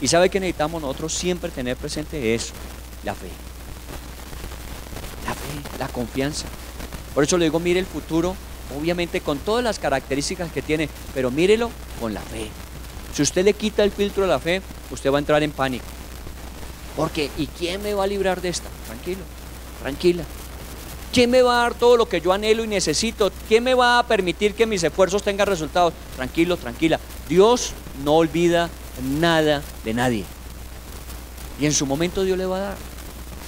Speaker 2: Y sabe que necesitamos nosotros siempre tener presente eso, la fe, la confianza. Por eso le digo, mire el futuro, obviamente con todas las características que tiene, pero mírelo con la fe. Si usted le quita el filtro de la fe, usted va a entrar en pánico. Porque, ¿y quién me va a librar de esta? Tranquilo, tranquila. ¿Quién me va a dar todo lo que yo anhelo y necesito? ¿Quién me va a permitir que mis esfuerzos tengan resultados? Tranquilo, tranquila. Dios no olvida nada de nadie. Y en su momento Dios le va a dar.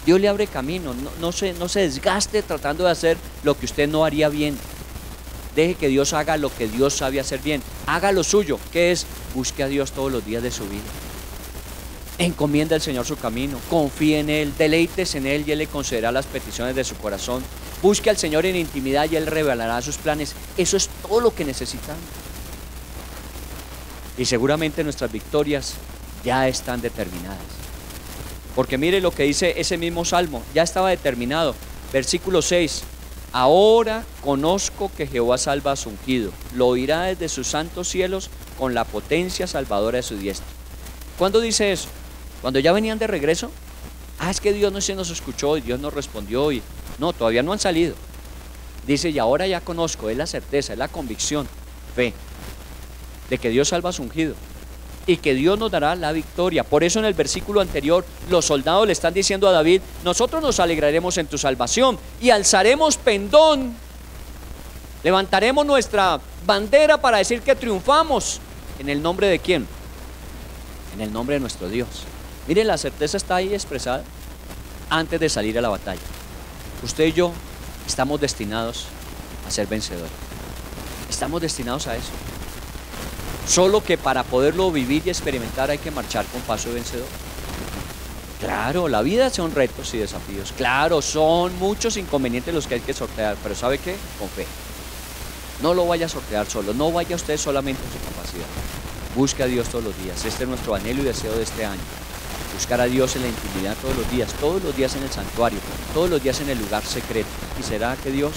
Speaker 2: Dios le abre camino. No se desgaste tratando de hacer lo que usted no haría bien. Deje que Dios haga lo que Dios sabe hacer bien. Haga lo suyo, que es busque a Dios todos los días de su vida. Encomienda al Señor su camino, confíe en Él, deleites en Él y Él le concederá las peticiones de su corazón. Busque al Señor en intimidad y Él revelará sus planes. Eso es todo lo que necesitamos. Y seguramente nuestras victorias ya están determinadas. Porque mire lo que dice ese mismo salmo, ya estaba determinado. Versículo 6, ahora conozco que Jehová salva a su ungido, lo oirá desde sus santos cielos con la potencia salvadora de su diestra. ¿Cuándo dice eso? Cuando ya venían de regreso. Es que Dios no se nos escuchó y Dios nos respondió y no, todavía no han salido. Dice, y ahora ya conozco, es la certeza, es la convicción, fe, de que Dios salva a su ungido y que Dios nos dará la victoria. Por eso en el versículo anterior los soldados le están diciendo a David, nosotros nos alegraremos en tu salvación y alzaremos pendón, levantaremos nuestra bandera para decir que triunfamos. ¿En el nombre de quién? En el nombre de nuestro Dios. Miren, la certeza está ahí expresada antes de salir a la batalla. Usted y yo estamos destinados a ser vencedores. Estamos destinados a eso. Solo que para poderlo vivir y experimentar hay que marchar con paso de vencedor. Claro, la vida son retos y desafíos. Claro, son muchos inconvenientes los que hay que sortear. Pero ¿sabe qué? Con fe. No lo vaya a sortear solo. No vaya usted solamente en su capacidad. Busque a Dios todos los días. Este es nuestro anhelo y deseo de este año. Buscar a Dios en la intimidad todos los días en el santuario, todos los días en el lugar secreto. ¿Y será que Dios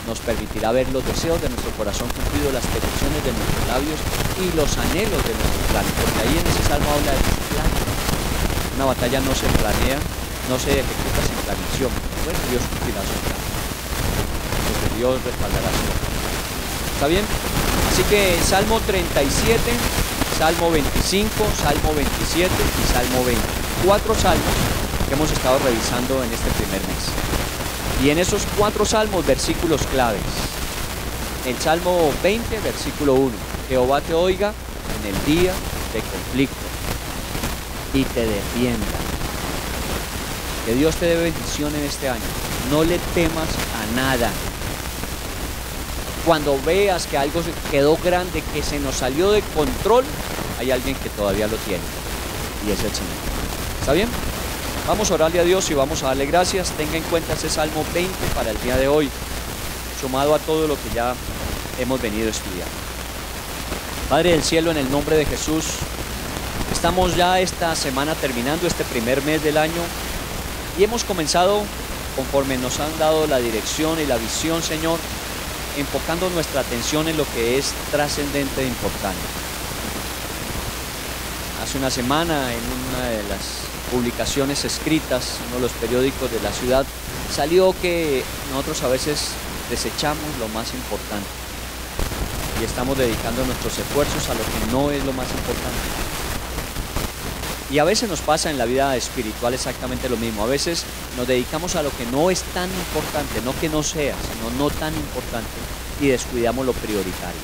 Speaker 2: nos permitirá ver los deseos de nuestro corazón cumplidos, las peticiones de nuestros labios y los anhelos de nuestros planes? Porque ahí en ese salmo habla de sus planes. Una batalla no se planea, no se ejecuta sin planeación. Bueno, Dios cumplirá su plan, porque Dios respaldará su plan. ¿Está bien? Así que Salmo 37, Salmo 25, Salmo 27 y Salmo 20. 4 salmos que hemos estado revisando en este primer mes. Y en esos 4 salmos, versículos claves. El Salmo 20, versículo 1. Jehová te oiga en el día de conflicto y te defienda. Que Dios te dé bendición en este año. No le temas a nada. Cuando veas que algo quedó grande, que se nos salió de control, hay alguien que todavía lo tiene, y es el Señor. ¿Está bien? Vamos a orarle a Dios y vamos a darle gracias. Tenga en cuenta ese Salmo 20 para el día de hoy, sumado a todo lo que ya hemos venido estudiando. Padre del cielo, en el nombre de Jesús, estamos ya esta semana terminando este primer mes del año y hemos comenzado conforme nos han dado la dirección y la visión, Señor, enfocando nuestra atención en lo que es trascendente e importante. Hace una semana, en una de las publicaciones escritas, uno de los periódicos de la ciudad, salió que nosotros a veces desechamos lo más importante y estamos dedicando nuestros esfuerzos a lo que no es lo más importante. Y a veces nos pasa en la vida espiritual exactamente lo mismo. A veces nos dedicamos a lo que no es tan importante, no que no sea, sino no tan importante, y descuidamos lo prioritario.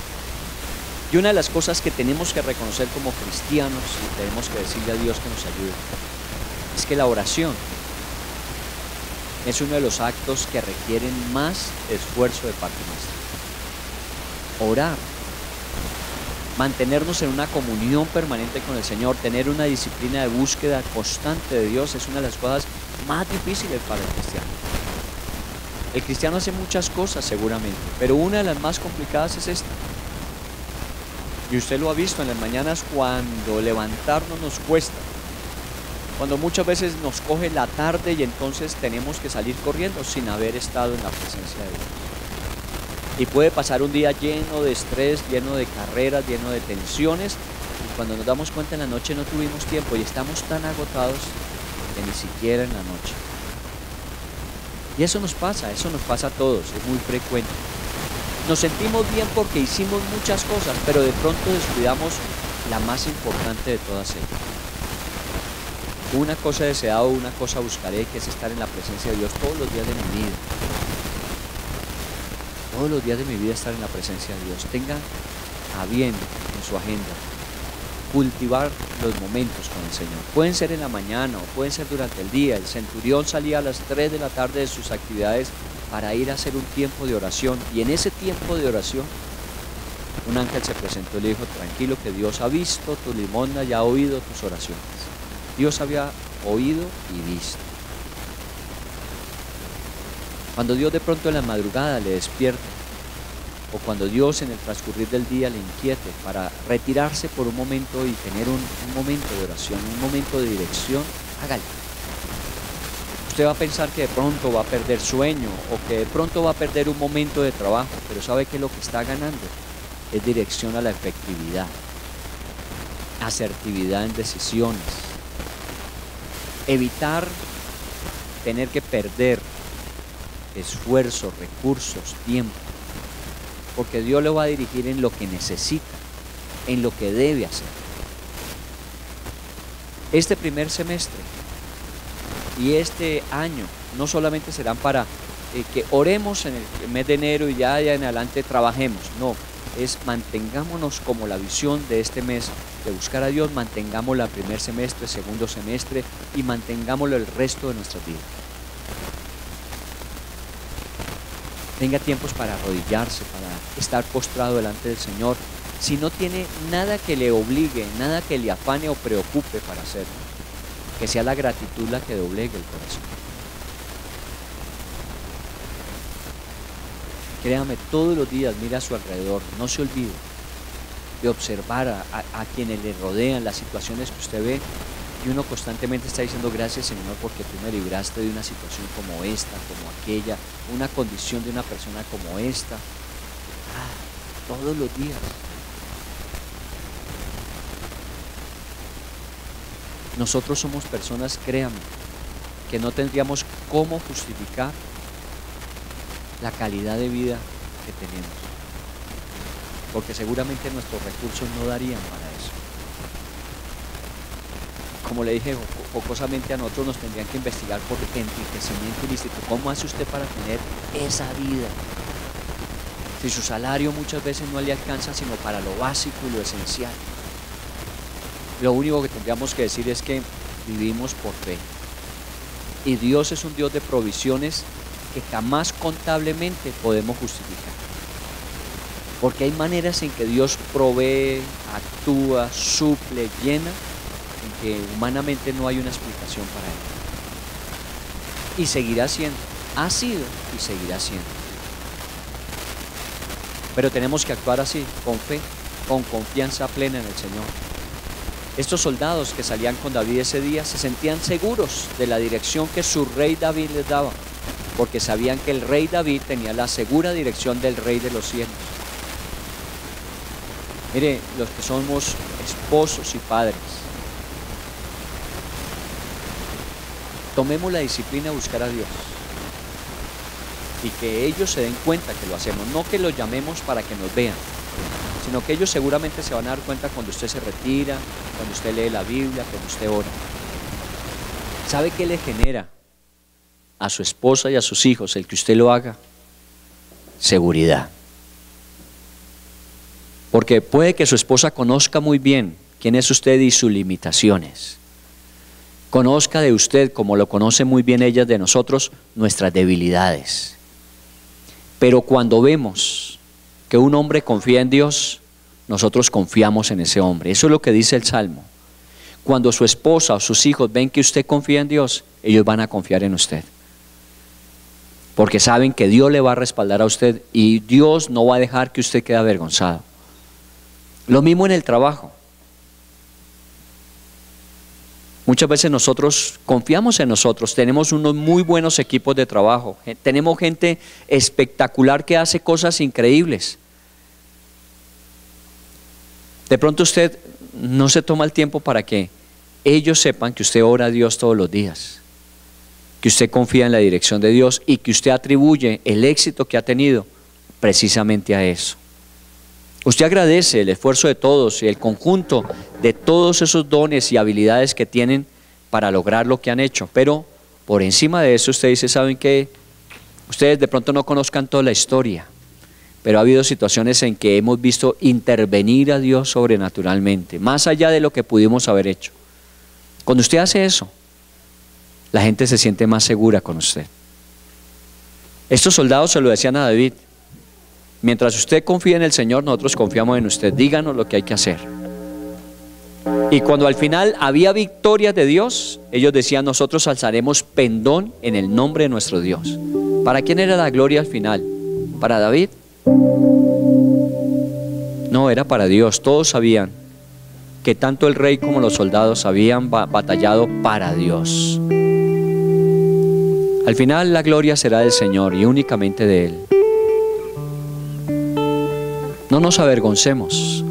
Speaker 2: Y una de las cosas que tenemos que reconocer como cristianos, y tenemos que decirle a Dios que nos ayude, es que la oración es uno de los actos que requieren más esfuerzo de parte nuestra. Orar, mantenernos en una comunión permanente con el Señor, tener una disciplina de búsqueda constante de Dios es una de las cosas más difíciles para el cristiano. El cristiano hace muchas cosas seguramente, pero una de las más complicadas es esta. Y usted lo ha visto en las mañanas cuando levantarnos nos cuesta, cuando muchas veces nos coge la tarde y entonces tenemos que salir corriendo sin haber estado en la presencia de Dios. Y puede pasar un día lleno de estrés, lleno de carreras, lleno de tensiones, y cuando nos damos cuenta en la noche no tuvimos tiempo y estamos tan agotados que ni siquiera en la noche. Y eso nos pasa a todos, es muy frecuente. Nos sentimos bien porque hicimos muchas cosas, pero de pronto descuidamos la más importante de todas ellas. Una cosa he deseado, una cosa buscaré, que es estar en la presencia de Dios todos los días de mi vida. Todos los días de mi vida estar en la presencia de Dios. Tenga a bien en su agenda cultivar los momentos con el Señor. Pueden ser en la mañana o pueden ser durante el día. El centurión salía a las 3 de la tarde de sus actividades para ir a hacer un tiempo de oración. Y en ese tiempo de oración, un ángel se presentó y le dijo: tranquilo, que Dios ha visto tu limosna y ha oído tus oraciones. Dios había oído y visto. Cuando Dios de pronto en la madrugada le despierta, o cuando Dios en el transcurrir del día le inquiete para retirarse por un momento y tener un momento de oración, un momento de dirección, hágalo. Usted va a pensar que de pronto va a perder sueño o que de pronto va a perder un momento de trabajo, pero sabe que lo que está ganando es dirección a la efectividad, asertividad en decisiones, evitar tener que perder esfuerzo, recursos, tiempo, porque Dios lo va a dirigir en lo que necesita, en lo que debe hacer. Este primer semestre y este año no solamente serán para que oremos en el mes de enero y ya en adelante trabajemos, no, es mantengámonos como la visión de este mes de buscar a Dios, mantengámoslo el primer semestre, segundo semestre y mantengámoslo el resto de nuestras vidas. Tenga tiempos para arrodillarse, para estar postrado delante del Señor. Si no tiene nada que le obligue, nada que le afane o preocupe para hacerlo, que sea la gratitud la que doblegue el corazón. Créame, todos los días mira a su alrededor, no se olvide de observar a quienes le rodean, las situaciones que usted ve, y uno constantemente está diciendo: gracias, Señor, porque tú me libraste de una situación como esta, como aquella, una condición de una persona como esta. Todos los días. Nosotros somos personas, créanme, que no tendríamos cómo justificar la calidad de vida que tenemos, porque seguramente nuestros recursos no darían para eso. Como le dije, jocosamente a nosotros nos tendrían que investigar por enriquecimiento ilícito. ¿Cómo hace usted para tener esa vida? Si su salario muchas veces no le alcanza sino para lo básico y lo esencial. Lo único que tendríamos que decir es que vivimos por fe. Y Dios es un Dios de provisiones que jamás contablemente podemos justificar. Porque hay maneras en que Dios provee, actúa, suple, llena, en que humanamente no hay una explicación para él. Y seguirá siendo, ha sido y seguirá siendo. Pero tenemos que actuar así, con fe, con confianza plena en el Señor. Estos soldados que salían con David ese día se sentían seguros de la dirección que su rey David les daba, porque sabían que el rey David tenía la segura dirección del rey de los cielos. Mire, los que somos esposos y padres, tomemos la disciplina de buscar a Dios y que ellos se den cuenta que lo hacemos, no que los llamemos para que nos vean, sino que ellos seguramente se van a dar cuenta cuando usted se retira, cuando usted lee la Biblia, cuando usted ora. ¿Sabe qué le genera a su esposa y a sus hijos el que usted lo haga? Seguridad. Porque puede que su esposa conozca muy bien quién es usted y sus limitaciones. Conozca de usted, como lo conoce muy bien ella de nosotros, nuestras debilidades. Pero cuando vemos que un hombre confía en Dios, nosotros confiamos en ese hombre. Eso es lo que dice el Salmo. Cuando su esposa o sus hijos ven que usted confía en Dios, ellos van a confiar en usted. Porque saben que Dios le va a respaldar a usted y Dios no va a dejar que usted quede avergonzado. Lo mismo en el trabajo. Muchas veces nosotros confiamos en nosotros, tenemos unos muy buenos equipos de trabajo, tenemos gente espectacular que hace cosas increíbles. De pronto usted no se toma el tiempo para que ellos sepan que usted ora a Dios todos los días, que usted confía en la dirección de Dios y que usted atribuye el éxito que ha tenido precisamente a eso. Usted agradece el esfuerzo de todos y el conjunto de todos esos dones y habilidades que tienen para lograr lo que han hecho, pero por encima de eso usted dice, ¿saben qué? Ustedes de pronto no conozcan toda la historia, pero ha habido situaciones en que hemos visto intervenir a Dios sobrenaturalmente, más allá de lo que pudimos haber hecho. Cuando usted hace eso, la gente se siente más segura con usted. Estos soldados se lo decían a David: mientras usted confía en el Señor, nosotros confiamos en usted, díganos lo que hay que hacer. Y cuando al final había victorias de Dios, ellos decían, nosotros alzaremos pendón en el nombre de nuestro Dios. ¿Para quién era la gloria al final? ¿Para David? No, era para Dios. Todos sabían que tanto el rey como los soldados habían batallado para Dios. Al final la gloria será del Señor y únicamente de Él. No nos avergoncemos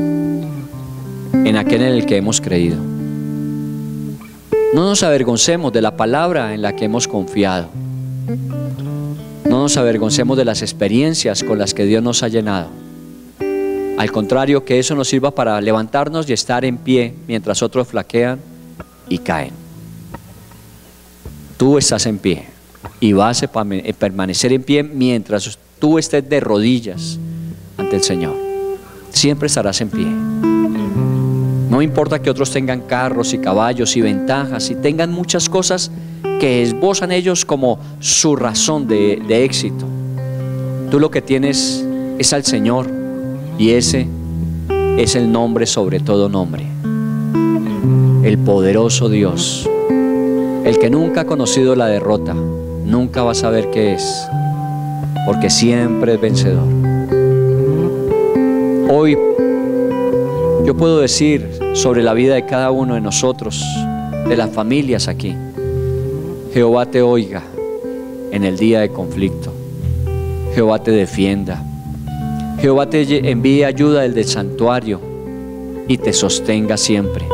Speaker 2: en aquel en el que hemos creído. No nos avergoncemos de la palabra en la que hemos confiado. No nos avergoncemos de las experiencias con las que Dios nos ha llenado. Al contrario, que eso nos sirva para levantarnos y estar en pie mientras otros flaquean y caen. Tú estás en pie y vas a permanecer en pie mientras tú estés de rodillas ante el Señor. Siempre estarás en pie. No importa que otros tengan carros y caballos y ventajas y tengan muchas cosas que esbozan ellos como su razón de éxito. Tú lo que tienes es al Señor y ese es el nombre sobre todo nombre. El poderoso Dios, el que nunca ha conocido la derrota, nunca va a saber qué es, porque siempre es vencedor. Hoy yo puedo decir sobre la vida de cada uno de nosotros, de las familias aquí: Jehová te oiga en el día de conflicto, Jehová te defienda, Jehová te envíe ayuda del santuario y te sostenga siempre.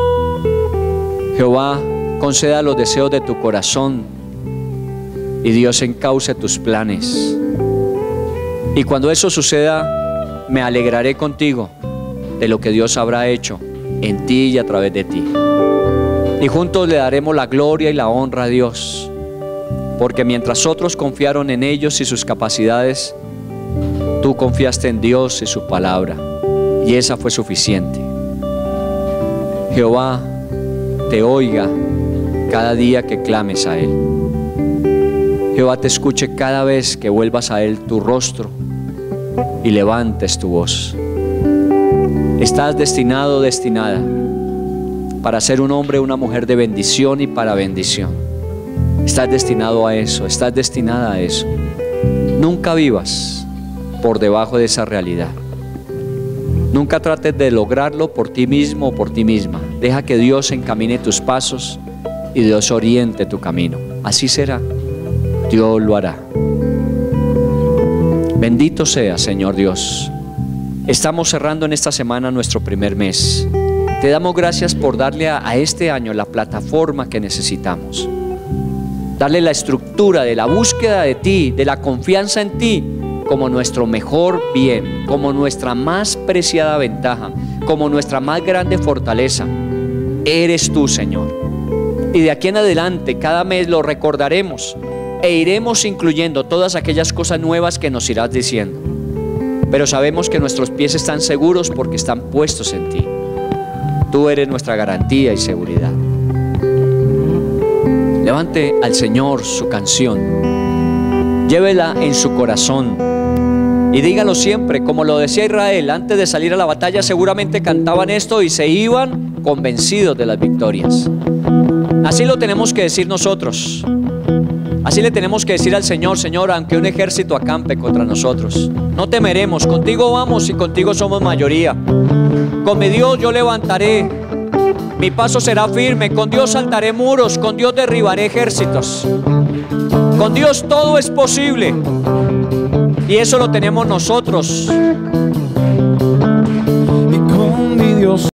Speaker 2: Jehová conceda los deseos de tu corazón y Dios encauce tus planes. Y cuando eso suceda, me alegraré contigo de lo que Dios habrá hecho en ti y a través de ti. y juntos le daremos la gloria y la honra a Dios, porque mientras otros confiaron en ellos y sus capacidades, tú confiaste en Dios y su palabra, y esa fue suficiente. Jehová te oiga cada día que clames a Él. Jehová te escuche cada vez que vuelvas a Él tu rostro y levantes tu voz. Estás destinado, destinada para ser un hombre o una mujer de bendición y para bendición. Estás destinado a eso, estás destinada a eso. Nunca vivas por debajo de esa realidad. Nunca trates de lograrlo por ti mismo o por ti misma. Deja que Dios encamine tus pasos y Dios oriente tu camino. Así será. Dios lo hará. Bendito sea, Señor Dios. Estamos cerrando en esta semana nuestro primer mes. Te damos gracias por darle a este año la plataforma que necesitamos. Darle la estructura de la búsqueda de ti, de la confianza en ti, como nuestro mejor bien, como nuestra más preciada ventaja, como nuestra más grande fortaleza. Eres tú, Señor. Y de aquí en adelante, cada mes lo recordaremos e iremos incluyendo todas aquellas cosas nuevas que nos irás diciendo. Pero sabemos que nuestros pies están seguros porque están puestos en ti. Tú eres nuestra garantía y seguridad. Levante al Señor su canción, llévela en su corazón y dígalo siempre, como lo decía Israel antes de salir a la batalla. Seguramente cantaban esto y se iban convencidos de las victorias. Así lo tenemos que decir nosotros. Así le tenemos que decir al Señor: Señor, aunque un ejército acampe contra nosotros, no temeremos, contigo vamos y contigo somos mayoría. Con mi Dios yo levantaré, mi paso será firme, con Dios saltaré muros, con Dios derribaré ejércitos. Con Dios todo es posible. Y eso lo tenemos nosotros